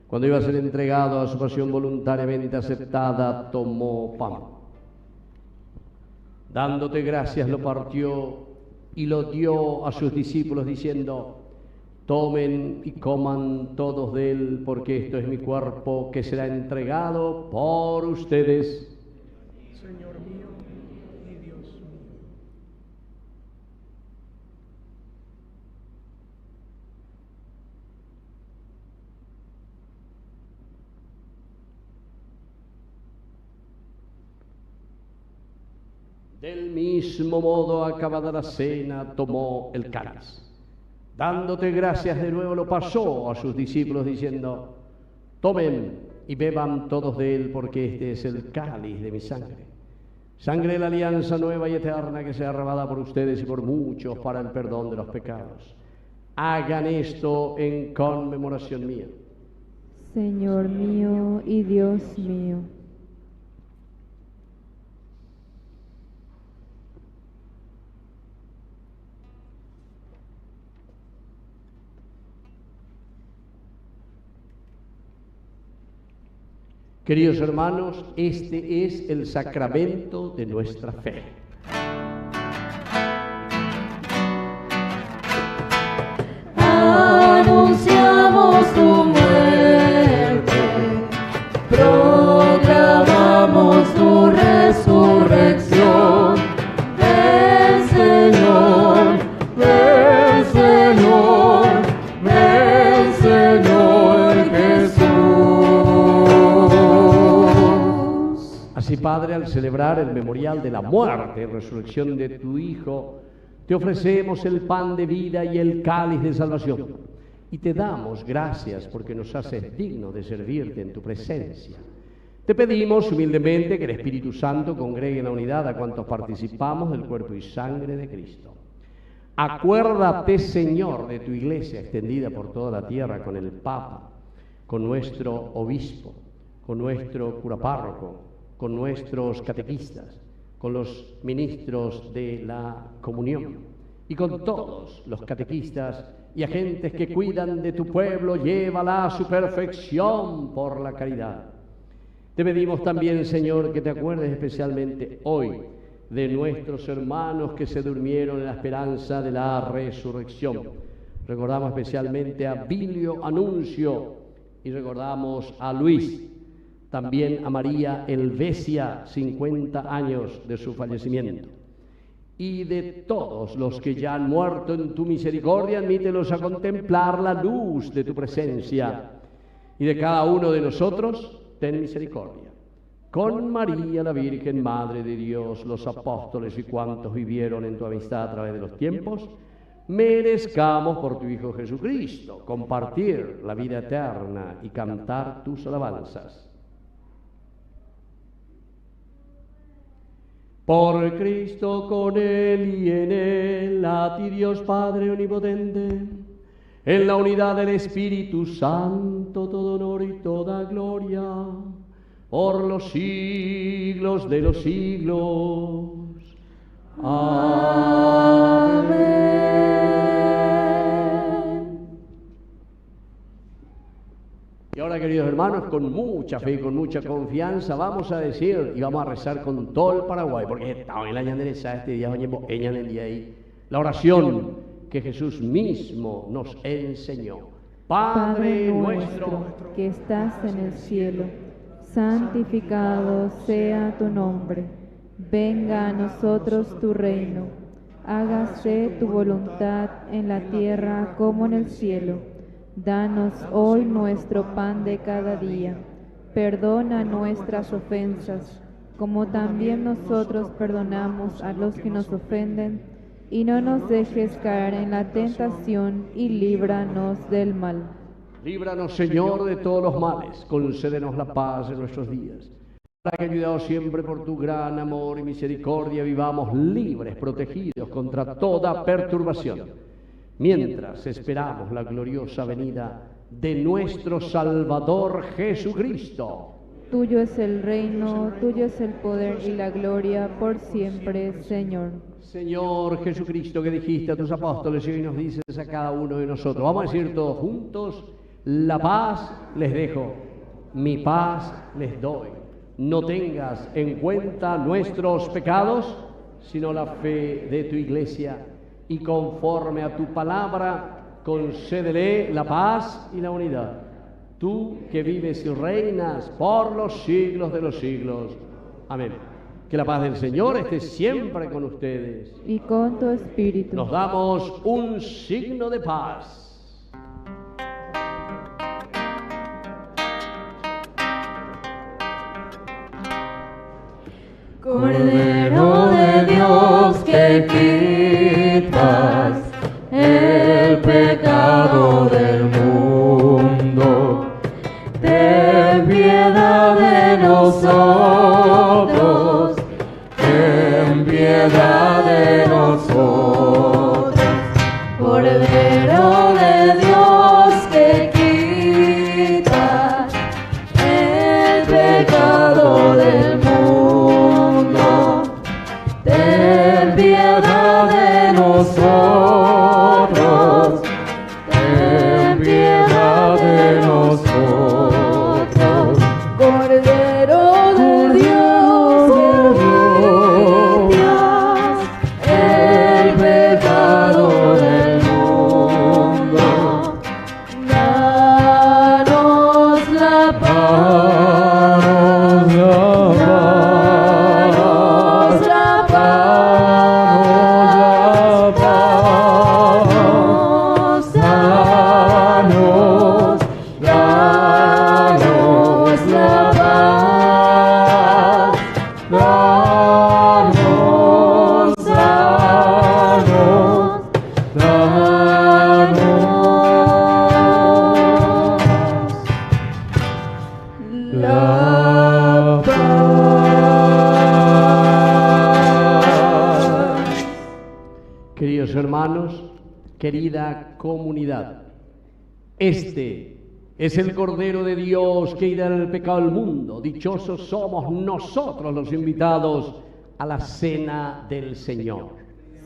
cuando iba a ser entregado a su pasión voluntariamente aceptada, tomó pan. Dándote gracias, lo partió y lo dio a sus discípulos, diciendo: tomen y coman todos de él, porque esto es mi cuerpo que será entregado por ustedes. Señor mío y Dios mío. Del mismo modo, acabada la cena, tomó el cáliz. Dándote gracias de nuevo, lo pasó a sus discípulos, diciendo: tomen y beban todos de él, porque este es el cáliz de mi sangre. Sangre de la alianza nueva y eterna, que sea derramada por ustedes y por muchos para el perdón de los pecados. Hagan esto en conmemoración mía. Señor mío y Dios mío. Queridos hermanos, este es el sacramento de nuestra fe. Anunciamos tu muerte, proclamamos tu resurrección. Ven, Señor, ven, Señor, ven, Señor Jesús. Así Padre, al celebrar el memorial de la muerte y resurrección de tu Hijo, te ofrecemos el pan de vida y el cáliz de salvación. Y te damos gracias porque nos haces dignos de servirte en tu presencia. Te pedimos humildemente que el Espíritu Santo congregue en la unidad a cuantos participamos del cuerpo y sangre de Cristo. Acuérdate, Señor, de tu iglesia extendida por toda la tierra, con el Papa, con nuestro obispo, con nuestro cura párroco, con nuestros catequistas, con los ministros de la comunión y con todos los catequistas y agentes que cuidan de tu pueblo. Llévala a su perfección por la caridad. Te pedimos también, Señor, que te acuerdes especialmente hoy de nuestros hermanos que se durmieron en la esperanza de la resurrección. Recordamos especialmente a Bilio Anuncio y recordamos a Luis, también a María Helvecia, 50 años de su fallecimiento. Y de todos los que ya han muerto en tu misericordia, admítelos a contemplar la luz de tu presencia. Y de cada uno de nosotros, ten misericordia. Con María, la Virgen, Madre de Dios, los apóstoles y cuantos vivieron en tu amistad a través de los tiempos, merezcamos por tu Hijo Jesucristo compartir la vida eterna y cantar tus alabanzas. Por Cristo, con Él y en Él, a ti Dios Padre Omnipotente, en la unidad del Espíritu Santo, todo honor y toda gloria, por los siglos de los siglos. Amén. Y ahora, queridos hermanos, con mucha fe y con mucha confianza vamos a decir y vamos a rezar con todo el Paraguay, porque estamos en la ñandereza este día, en el día ahí, la oración que Jesús mismo nos enseñó. Padre nuestro que estás en el cielo, santificado sea tu nombre. Venga a nosotros tu reino. Hágase tu voluntad en la tierra como en el cielo. Danos hoy nuestro pan de cada día. Perdona nuestras ofensas, como también nosotros perdonamos a los que nos ofenden. Y no nos dejes caer en la tentación y líbranos del mal. Líbranos, Señor, de todos los males. Concédenos la paz en nuestros días. Para que, ayudados siempre por tu gran amor y misericordia, vivamos libres, protegidos contra toda perturbación, mientras esperamos la gloriosa venida de nuestro Salvador Jesucristo. Tuyo es el reino, tuyo es el poder y la gloria por siempre, Señor. Señor Jesucristo, que dijiste a tus apóstoles y hoy nos dices a cada uno de nosotros, vamos a decir todos juntos: la paz les dejo, mi paz les doy. No tengas en cuenta nuestros pecados, sino la fe de tu iglesia, y conforme a tu palabra, concédele la paz y la unidad. Tú que vives y reinas por los siglos de los siglos. Amén. Que la paz del Señor esté siempre con ustedes. Y con tu espíritu. Nos damos un signo de paz. Cordero de Dios, que quitas el pecado del mundo, ten piedad de nosotros, ten piedad de nosotros. Cordero de Dios, que quitas el pecado del mundo, ten piedad de nosotros, ten piedad de nosotros. Cordero de Dios, que limpias el pecado del mundo, danos la paz, danos la paz. queridos hermanos, querida comunidad, este es el Cordero de Dios que quita el pecado del mundo. Dichosos somos nosotros los invitados a la cena del Señor.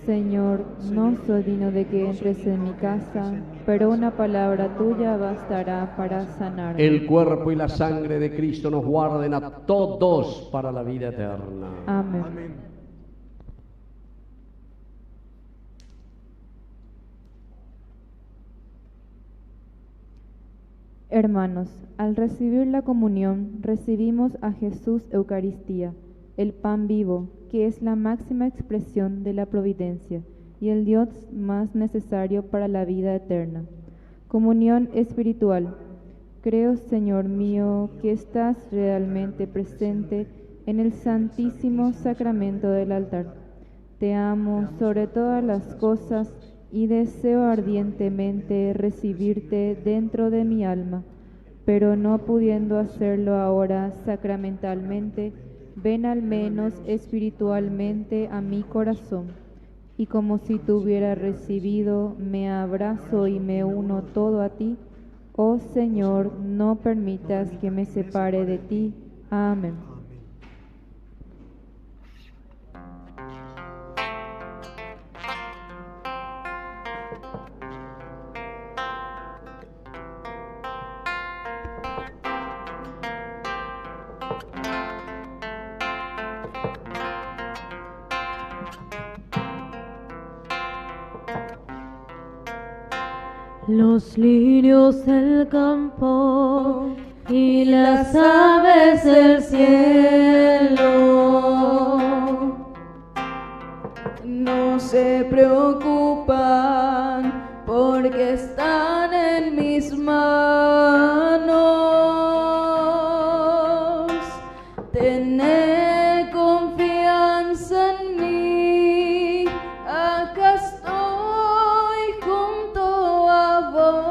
Señor, no soy digno de que entres en mi casa, pero una palabra tuya bastará para sanarme. El cuerpo y la sangre de Cristo nos guarden a todos para la vida eterna. Amén. Amén. Hermanos, al recibir la comunión, recibimos a Jesús Eucaristía, el pan vivo, que es la máxima expresión de la providencia y el Dios más necesario para la vida eterna. Comunión espiritual. Creo, Señor mío, que estás realmente presente en el santísimo sacramento del altar. Te amo sobre todas las cosas y deseo ardientemente recibirte dentro de mi alma, pero no pudiendo hacerlo ahora sacramentalmente, ven al menos espiritualmente a mi corazón, y como si te hubiera recibido, me abrazo y me uno todo a ti. Oh Señor, no permitas que me separe de ti. Amén. Los lirios del campo y las aves del cielo no se preocupan porque están en mis manos. Tened confianza en mí, acá estoy junto a vos.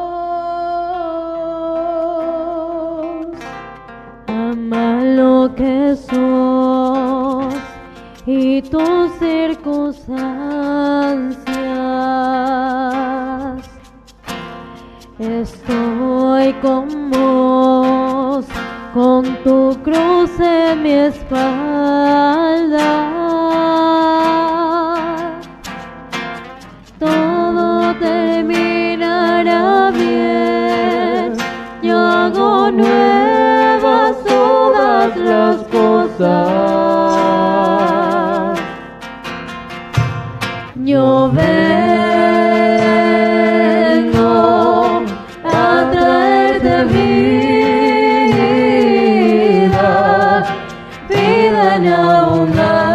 ama lo que sos y tus circunstancias. Estoy con vos, con tu cruz en mi espalda. Todo terminará bien, yo hago nuevas todas las cosas. Yo vengo a traerte vida, vida en abundancia,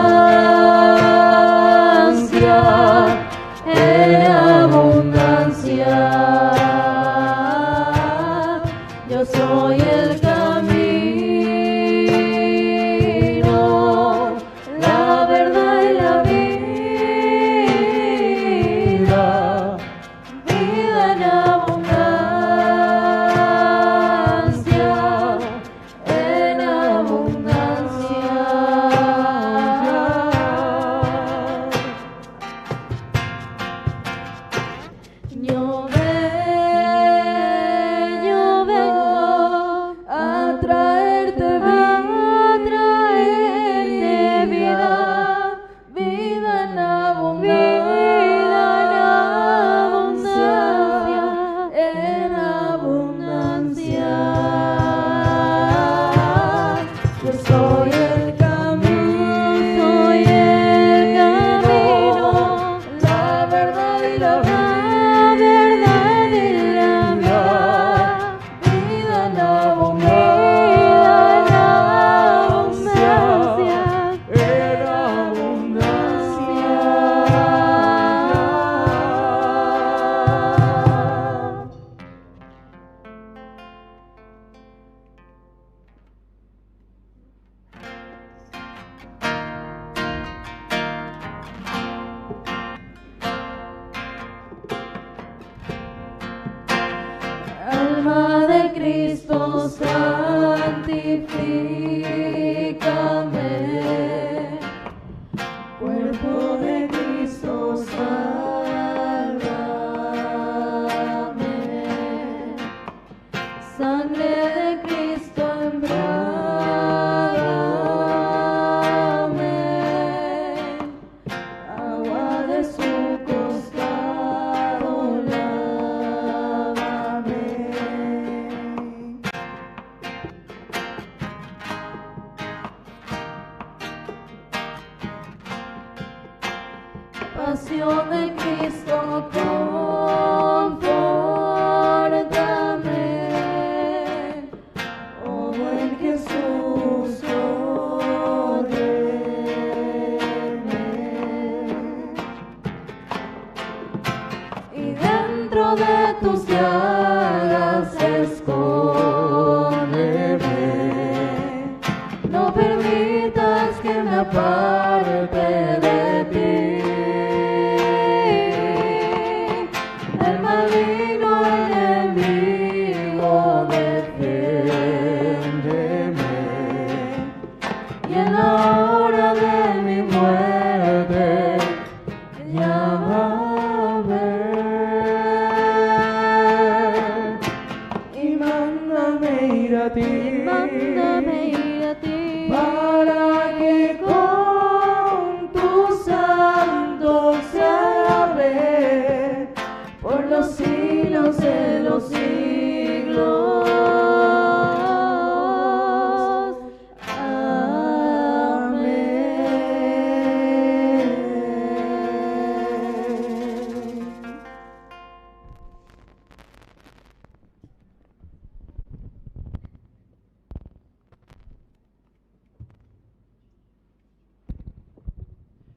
en abundancia. Yo soy el camino, la verdad y la vida, vida en abundancia, en abundancia. Yo vengo a traerte vida, vida en abundancia, en abundancia. Yo soy el camino, la verdad y la vida, vida en abundancia, en abundancia. Alma de Cristo, santifícame. Cuerpo de Cristo, santifícame. pasión de Cristo, confórtame, oh buen Jesús, córreme, y dentro de tus llagas escóndeme, no permitas que me aparte de ti. El maligno enemigo defiéndeme, y en la hora de mi muerte llámame y mándame ir a ti. Para que con tu santo se alabe por los siglos de los siglos. Amén.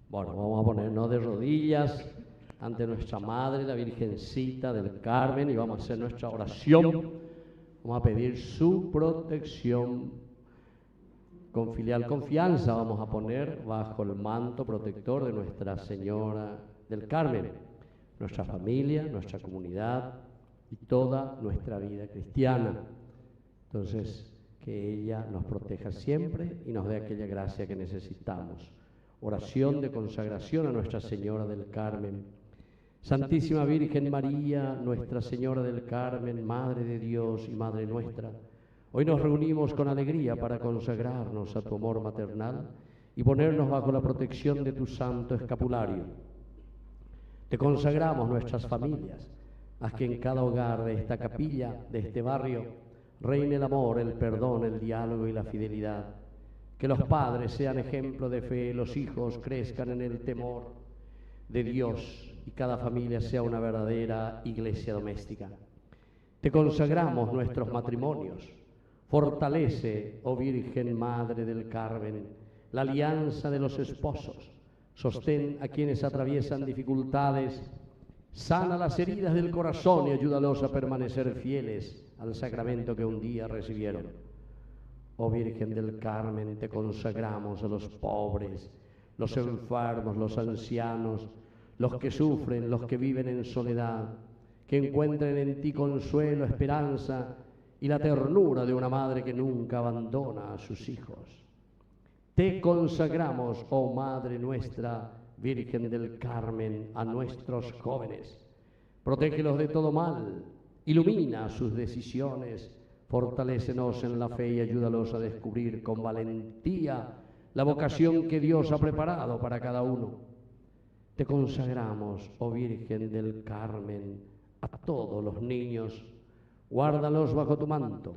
Bueno, vamos a ponernos de rodillas ante nuestra Madre, la Virgencita del Carmen, y vamos a hacer nuestra oración. Vamos a pedir su protección. Con filial confianza vamos a poner bajo el manto protector de Nuestra Señora del Carmen, nuestra familia, nuestra comunidad y toda nuestra vida cristiana. Entonces, que ella nos proteja siempre y nos dé aquella gracia que necesitamos. Oración de consagración a Nuestra Señora del Carmen. Santísima Virgen María, Nuestra Señora del Carmen, Madre de Dios y Madre nuestra, hoy nos reunimos con alegría para consagrarnos a tu amor maternal y ponernos bajo la protección de tu santo escapulario. Te consagramos nuestras familias, haz que en cada hogar de esta capilla, de este barrio, reine el amor, el perdón, el diálogo y la fidelidad. Que los padres sean ejemplo de fe, los hijos crezcan en el temor de Dios y cada familia sea una verdadera iglesia doméstica. Te consagramos nuestros matrimonios. Fortalece, oh Virgen Madre del Carmen, la alianza de los esposos. Sostén a quienes atraviesan dificultades. Sana las heridas del corazón y ayúdalos a permanecer fieles al sacramento que un día recibieron. Oh Virgen del Carmen, te consagramos a los pobres, los enfermos, los ancianos, los que sufren, los que viven en soledad, que encuentren en ti consuelo, esperanza y la ternura de una madre que nunca abandona a sus hijos. Te consagramos, oh Madre nuestra, Virgen del Carmen, a nuestros jóvenes. Protégelos de todo mal, ilumina sus decisiones, fortalécenos en la fe y ayúdalos a descubrir con valentía la vocación que Dios ha preparado para cada uno. Te consagramos, oh Virgen del Carmen, a todos los niños. Guárdalos bajo tu manto,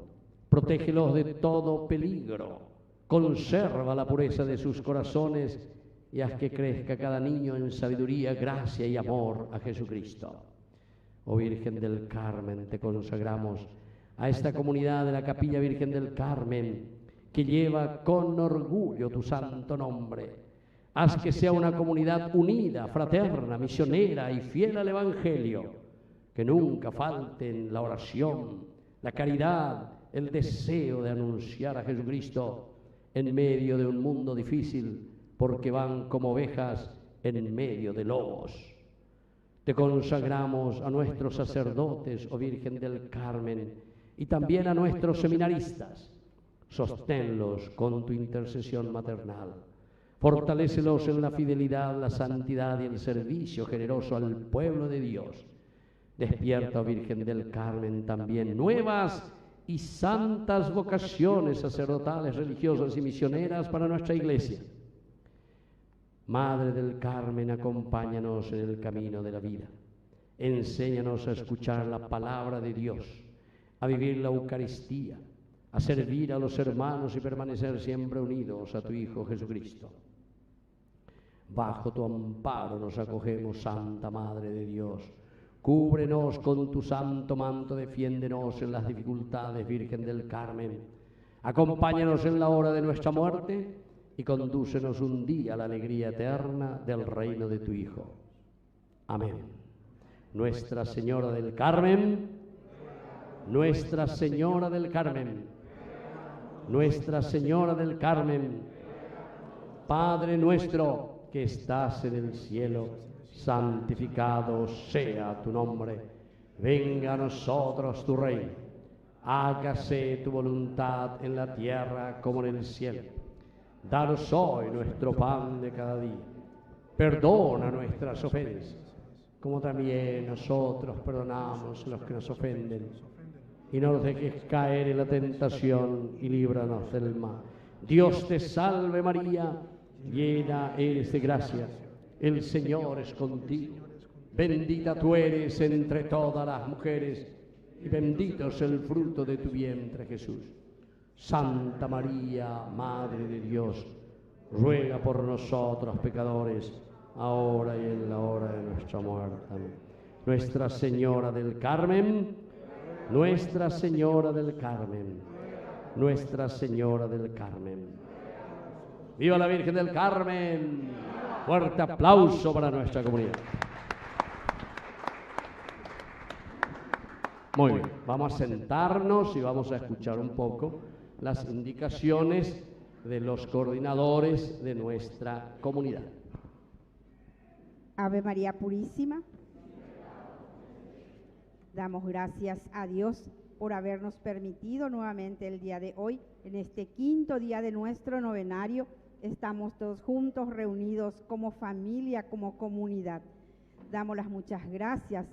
protégelos de todo peligro, conserva la pureza de sus corazones y haz que crezca cada niño en sabiduría, gracia y amor a Jesucristo. Oh Virgen del Carmen, te consagramos a esta comunidad de la Capilla Virgen del Carmen, que lleva con orgullo tu santo nombre. Haz que sea una comunidad unida, fraterna, misionera y fiel al Evangelio, que nunca falten la oración, la caridad, el deseo de anunciar a Jesucristo en medio de un mundo difícil, porque van como ovejas en medio de lobos. Te consagramos a nuestros sacerdotes, oh Virgen del Carmen, y también a nuestros seminaristas. Sosténlos con tu intercesión maternal. Fortalécelos en la fidelidad, la santidad y el servicio generoso al pueblo de Dios. Despierta, oh Virgen del Carmen, también nuevas y santas vocaciones sacerdotales, religiosas y misioneras para nuestra Iglesia. Madre del Carmen, acompáñanos en el camino de la vida. Enséñanos a escuchar la palabra de Dios, a vivir la Eucaristía, a servir a los hermanos y permanecer siempre unidos a tu Hijo Jesucristo. Bajo tu amparo nos acogemos, Santa Madre de Dios. Cúbrenos con tu santo manto, defiéndenos en las dificultades, Virgen del Carmen. Acompáñanos en la hora de nuestra muerte y condúcenos un día a la alegría eterna del reino de tu Hijo. Amén. Nuestra Señora del Carmen, Nuestra Señora del Carmen, Nuestra Señora del Carmen, Padre nuestro que estás en el cielo, santificado sea tu nombre. Venga a nosotros tu reino. Hágase tu voluntad en la tierra como en el cielo. Danos hoy nuestro pan de cada día. Perdona nuestras ofensas, como también nosotros perdonamos a los que nos ofenden. Y no nos dejes caer en la tentación y líbranos del mal. Dios te salve María, llena eres de gracia. El Señor es contigo. Bendita tú eres entre todas las mujeres y bendito es el fruto de tu vientre, Jesús. Santa María, Madre de Dios, ruega por nosotros pecadores, ahora y en la hora de nuestra muerte. Amén. Nuestra Señora del Carmen, Nuestra Señora del Carmen, Nuestra Señora del Carmen. ¡Viva la Virgen del Carmen! Fuerte aplauso para nuestra comunidad. Muy bien, vamos a sentarnos y vamos a escuchar un poco las indicaciones de los coordinadores de nuestra comunidad. Ave María Purísima. Damos gracias a Dios por habernos permitido nuevamente el día de hoy, en este quinto día de nuestro novenario. Estamos todos juntos, reunidos como familia, como comunidad. Damos las muchas gracias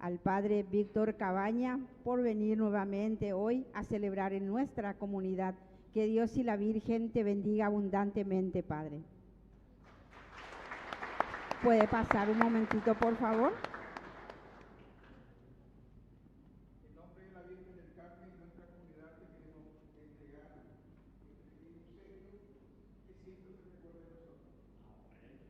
al Padre Víctor Cabaña por venir nuevamente hoy a celebrar en nuestra comunidad. Que Dios y la Virgen te bendiga abundantemente, Padre. ¿Puede pasar un momentito, por favor? En nombre de la Virgen del Carmen y nuestra comunidad te queremos entregar un sello que siempre se recuerde de nosotros.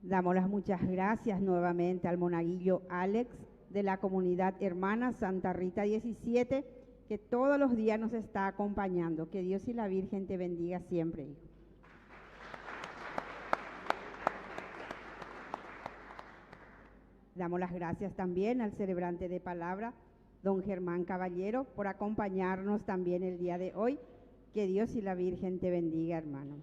Damos las muchas gracias nuevamente al monaguillo Alex de la comunidad hermana Santa Rita 17, que todos los días nos está acompañando. Que Dios y la Virgen te bendiga siempre, hijo. Damos las gracias también al celebrante de palabra, don Germán Caballero, por acompañarnos también el día de hoy. Que Dios y la Virgen te bendiga, hermano.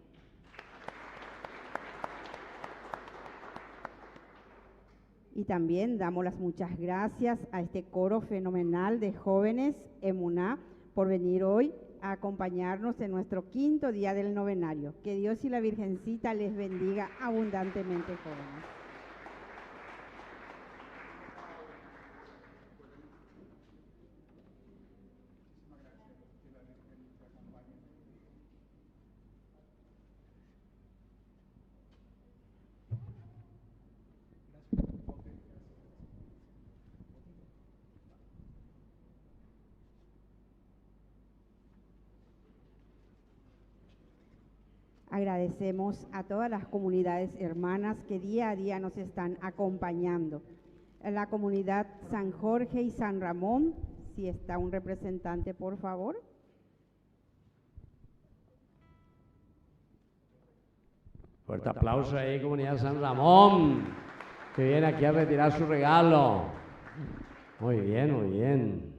Y también damos las muchas gracias a este coro fenomenal de jóvenes Emuná por venir hoy a acompañarnos en nuestro quinto día del novenario. Que Dios y la Virgencita les bendiga abundantemente, jóvenes. Agradecemos a todas las comunidades hermanas que día a día nos están acompañando. En la comunidad San Jorge y San Ramón, si está un representante, por favor. Fuerte aplauso ahí, comunidad San Ramón. que viene aquí a retirar su regalo. Muy bien, muy bien.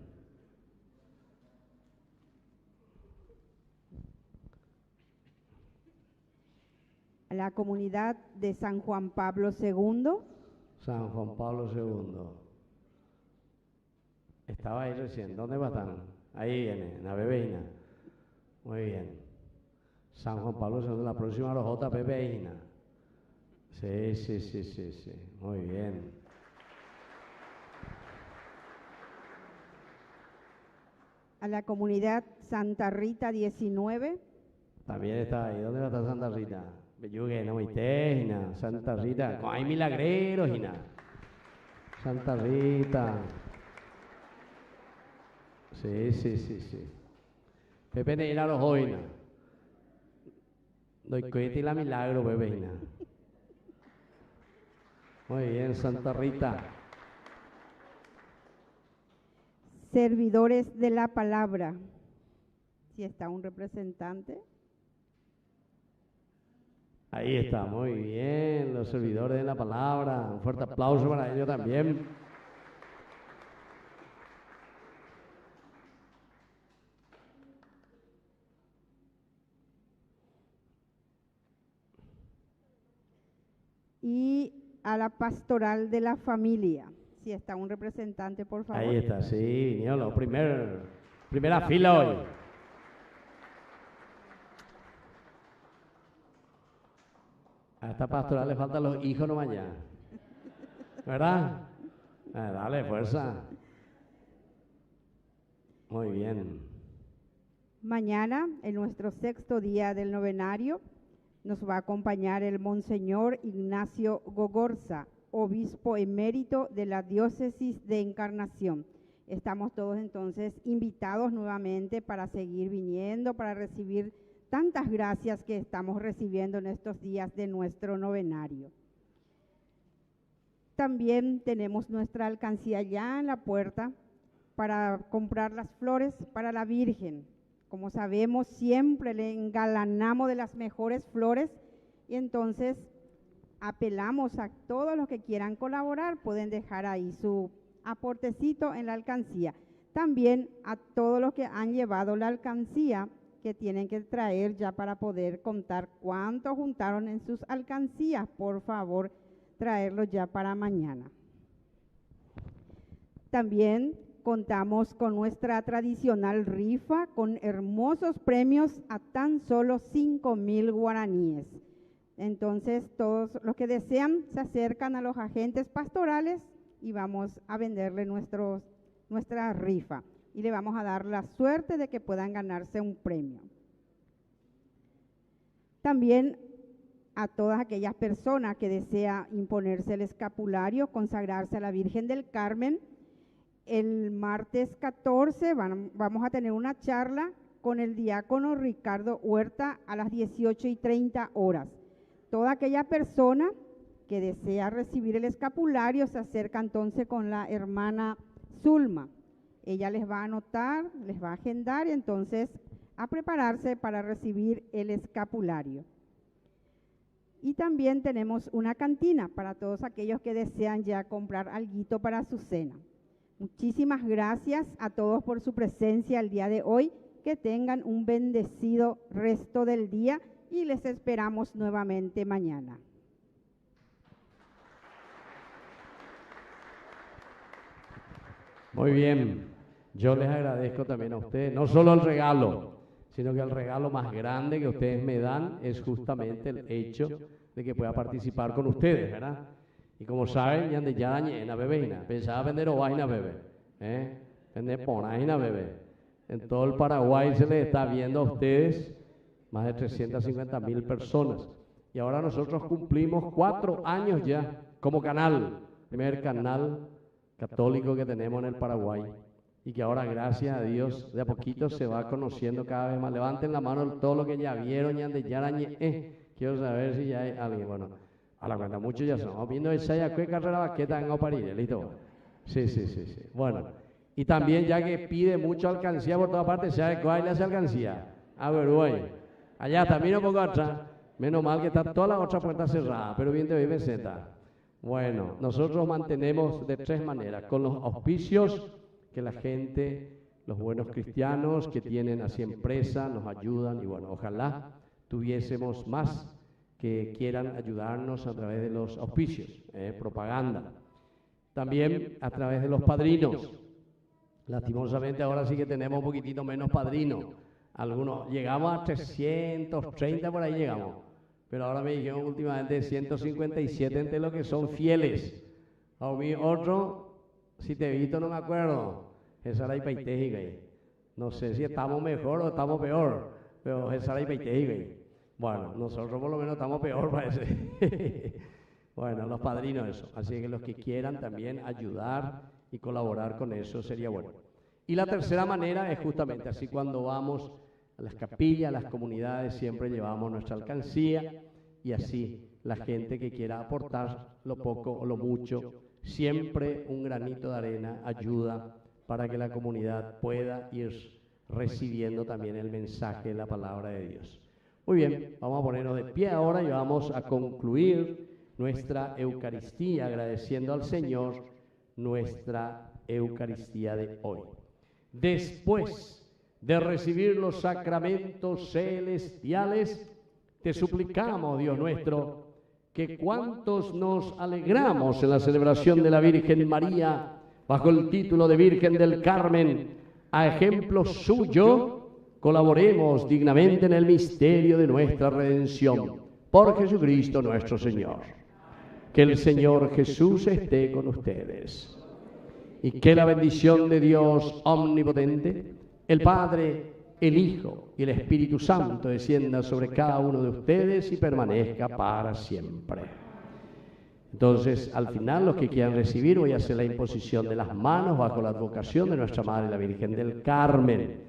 La comunidad de San Juan Pablo II. San Juan Pablo II. Estaba ahí recién. ¿Dónde va a estar? Ahí viene, en la Bebeina. Muy bien. San Juan Pablo II, la próxima rojota Bebeina. Sí, sí, sí, sí, sí. Muy bien. A la comunidad Santa Rita 19. También está ahí. ¿Dónde va a estar Santa Rita? Bellugue, no me Santa Rita. No hay milagreros, Gina. Santa Rita. Sí, sí, sí, sí. Pepe Neira los hoyna. Doy cuenta y la milagro, Pepe Neira. Muy bien, Santa Rita. Servidores de la palabra. Si está un representante. Ahí está, muy bien, los servidores de la palabra. Un fuerte aplauso para ellos también. Y a la pastoral de la familia. Si está un representante, por favor. Ahí está, sí, vinieron los primera fila hoy. A esta pastoral le faltan los hijos nomás ya. ¿Verdad? Dale, fuerza. Muy bien. Mañana, en nuestro 6º día del novenario, nos va a acompañar el Monseñor Ignacio Gogorza, obispo emérito de la diócesis de Encarnación. Estamos todos entonces invitados nuevamente para seguir viniendo, para recibir tantas gracias que estamos recibiendo en estos días de nuestro novenario. También tenemos nuestra alcancía ya en la puerta para comprar las flores para la Virgen. Como sabemos, siempre le engalanamos de las mejores flores y entonces apelamos a todos los que quieran colaborar, pueden dejar ahí su aportecito en la alcancía. También a todos los que han llevado la alcancía, que tienen que traer ya para poder contar cuánto juntaron en sus alcancías, por favor, traerlo ya para mañana. También contamos con nuestra tradicional rifa con hermosos premios a tan solo 5,000 guaraníes. Entonces, todos los que desean se acercan a los agentes pastorales y vamos a venderle nuestra rifa y le vamos a dar la suerte de que puedan ganarse un premio. También a todas aquellas personas que desean imponerse el escapulario, consagrarse a la Virgen del Carmen, el martes 14 vamos a tener una charla con el diácono Ricardo Huerta a las 18:30 horas. Toda aquella persona que desea recibir el escapulario se acerca entonces con la hermana Zulma. Ella les va a anotar, les va a agendar y entonces a prepararse para recibir el escapulario. Y también tenemos una cantina para todos aquellos que desean ya comprar alguito para su cena. Muchísimas gracias a todos por su presencia el día de hoy. Que tengan un bendecido resto del día y les esperamos nuevamente mañana. Muy bien, yo les agradezco también a ustedes, no solo el regalo, sino que el regalo más grande que ustedes me dan es justamente el hecho de que pueda participar con ustedes, ¿verdad? Y como saben, ya de ya en Bebeina, pensaba vender ovaina bebé, vender ponaina bebé. En todo el Paraguay se les está viendo a ustedes más de 350,000 personas. Y ahora nosotros cumplimos 4 años ya como canal, primer canal católico que tenemos en el Paraguay. Y que ahora, gracias a Dios, de a poquito se va conociendo cada vez más. Levanten la mano todo lo que ya vieron, ya de ya quiero saber si ya hay alguien. Bueno, a la cuenta muchos ya son. Viendo esa ya qué carrera vaqueta en París, listo. Sí, sí, sí, sí. Bueno, y también ya que pide mucho alcancía por todas partes, ¿sabe cuál es la alcancía? A Uruguay. Allá también un poco atrás. Menos mal que están todas las otras puertas cerradas, pero bien te vive senta. Bueno, nosotros mantenemos de tres maneras, con los auspicios que la gente, los buenos cristianos que tienen así empresa, nos ayudan y bueno, ojalá tuviésemos más que quieran ayudarnos a través de los auspicios, propaganda. También a través de los padrinos. Lastimosamente ahora sí que tenemos un poquitito menos padrinos. Algunos, llegamos a 330 por ahí llegamos. Pero ahora me dijeron últimamente 157 entre los que son fieles. A mí otro, si te he visto no me acuerdo. Esa era Ipaitejiga. No sé si estamos mejor o estamos peor, pero esa era Ipaitejiga. Bueno, nosotros por lo menos estamos peor, parece. Bueno, los padrinos eso. Así que los que quieran también ayudar y colaborar con eso sería bueno. Y la tercera manera es justamente así, cuando vamos a las capillas, a las comunidades, siempre llevamos nuestra alcancía y así la gente que quiera aportar lo poco o lo mucho, siempre un granito de arena ayuda para que la comunidad pueda ir recibiendo también el mensaje de la palabra de Dios. Muy bien, vamos a ponernos de pie ahora y vamos a concluir nuestra Eucaristía agradeciendo al Señor nuestra Eucaristía de hoy. Después de recibir los sacramentos celestiales, te suplicamos, Dios nuestro, que cuantos nos alegramos en la celebración de la Virgen María bajo el título de Virgen del Carmen, a ejemplo suyo, colaboremos dignamente en el misterio de nuestra redención. Por Jesucristo nuestro Señor. Que el Señor Jesús esté con ustedes. Y que la bendición de Dios omnipotente, el Padre, el Hijo y el Espíritu Santo descienda sobre cada uno de ustedes y permanezca para siempre. Entonces, al final, los que quieran recibir, voy a hacer la imposición de las manos bajo la advocación de nuestra Madre, la Virgen del Carmen.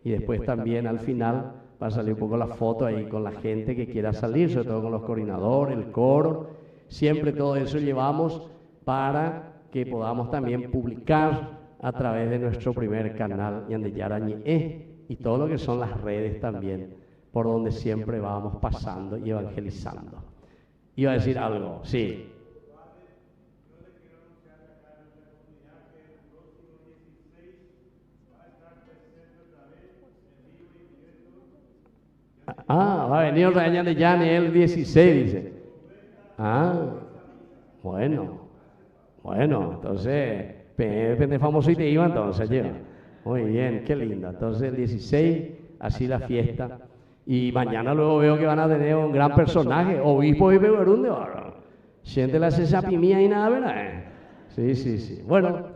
Y después también, al final, va a salir un poco la foto ahí con la gente que quiera salir, sobre todo con los coordinadores, el coro. Siempre todo eso llevamos para que podamos también publicar a través de nuestro primer canal, Yandeyarañe, y todo lo que son las redes también, por donde siempre vamos pasando y evangelizando. Iba a decir algo, sí. Va a venir otra vez de Yane el 16, dice. Bueno, entonces, depende famoso y te iba entonces, lleva. Muy bien, qué lindo. Entonces el 16, así la fiesta. Y mañana luego veo que van a tener un gran personaje, obispo y peberunde. Siente la cesapimía y nada, ¿verdad? Sí. Bueno,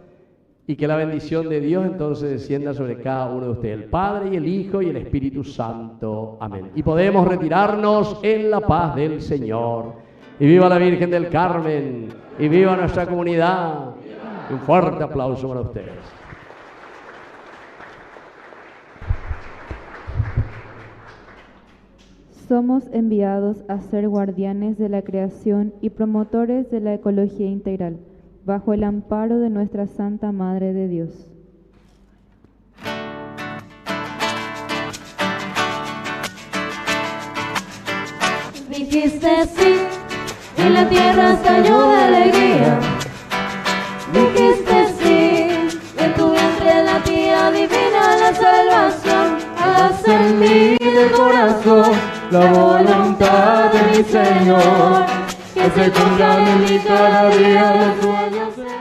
y que la bendición de Dios entonces descienda sobre cada uno de ustedes, el Padre y el Hijo y el Espíritu Santo. Amén. Y podemos retirarnos en la paz del Señor. Y viva la Virgen del Carmen, y viva nuestra comunidad. Y un fuerte aplauso para ustedes. Somos enviados a ser guardianes de la creación y promotores de la ecología integral, bajo el amparo de nuestra Santa Madre de Dios. Dijiste sí, y la tierra estalló de alegría. Dijiste sí, en tu vientre latía divina la salvación. Haz en mí del corazón la voluntad de mi Señor, que se cumplan en mí cada día los sueños.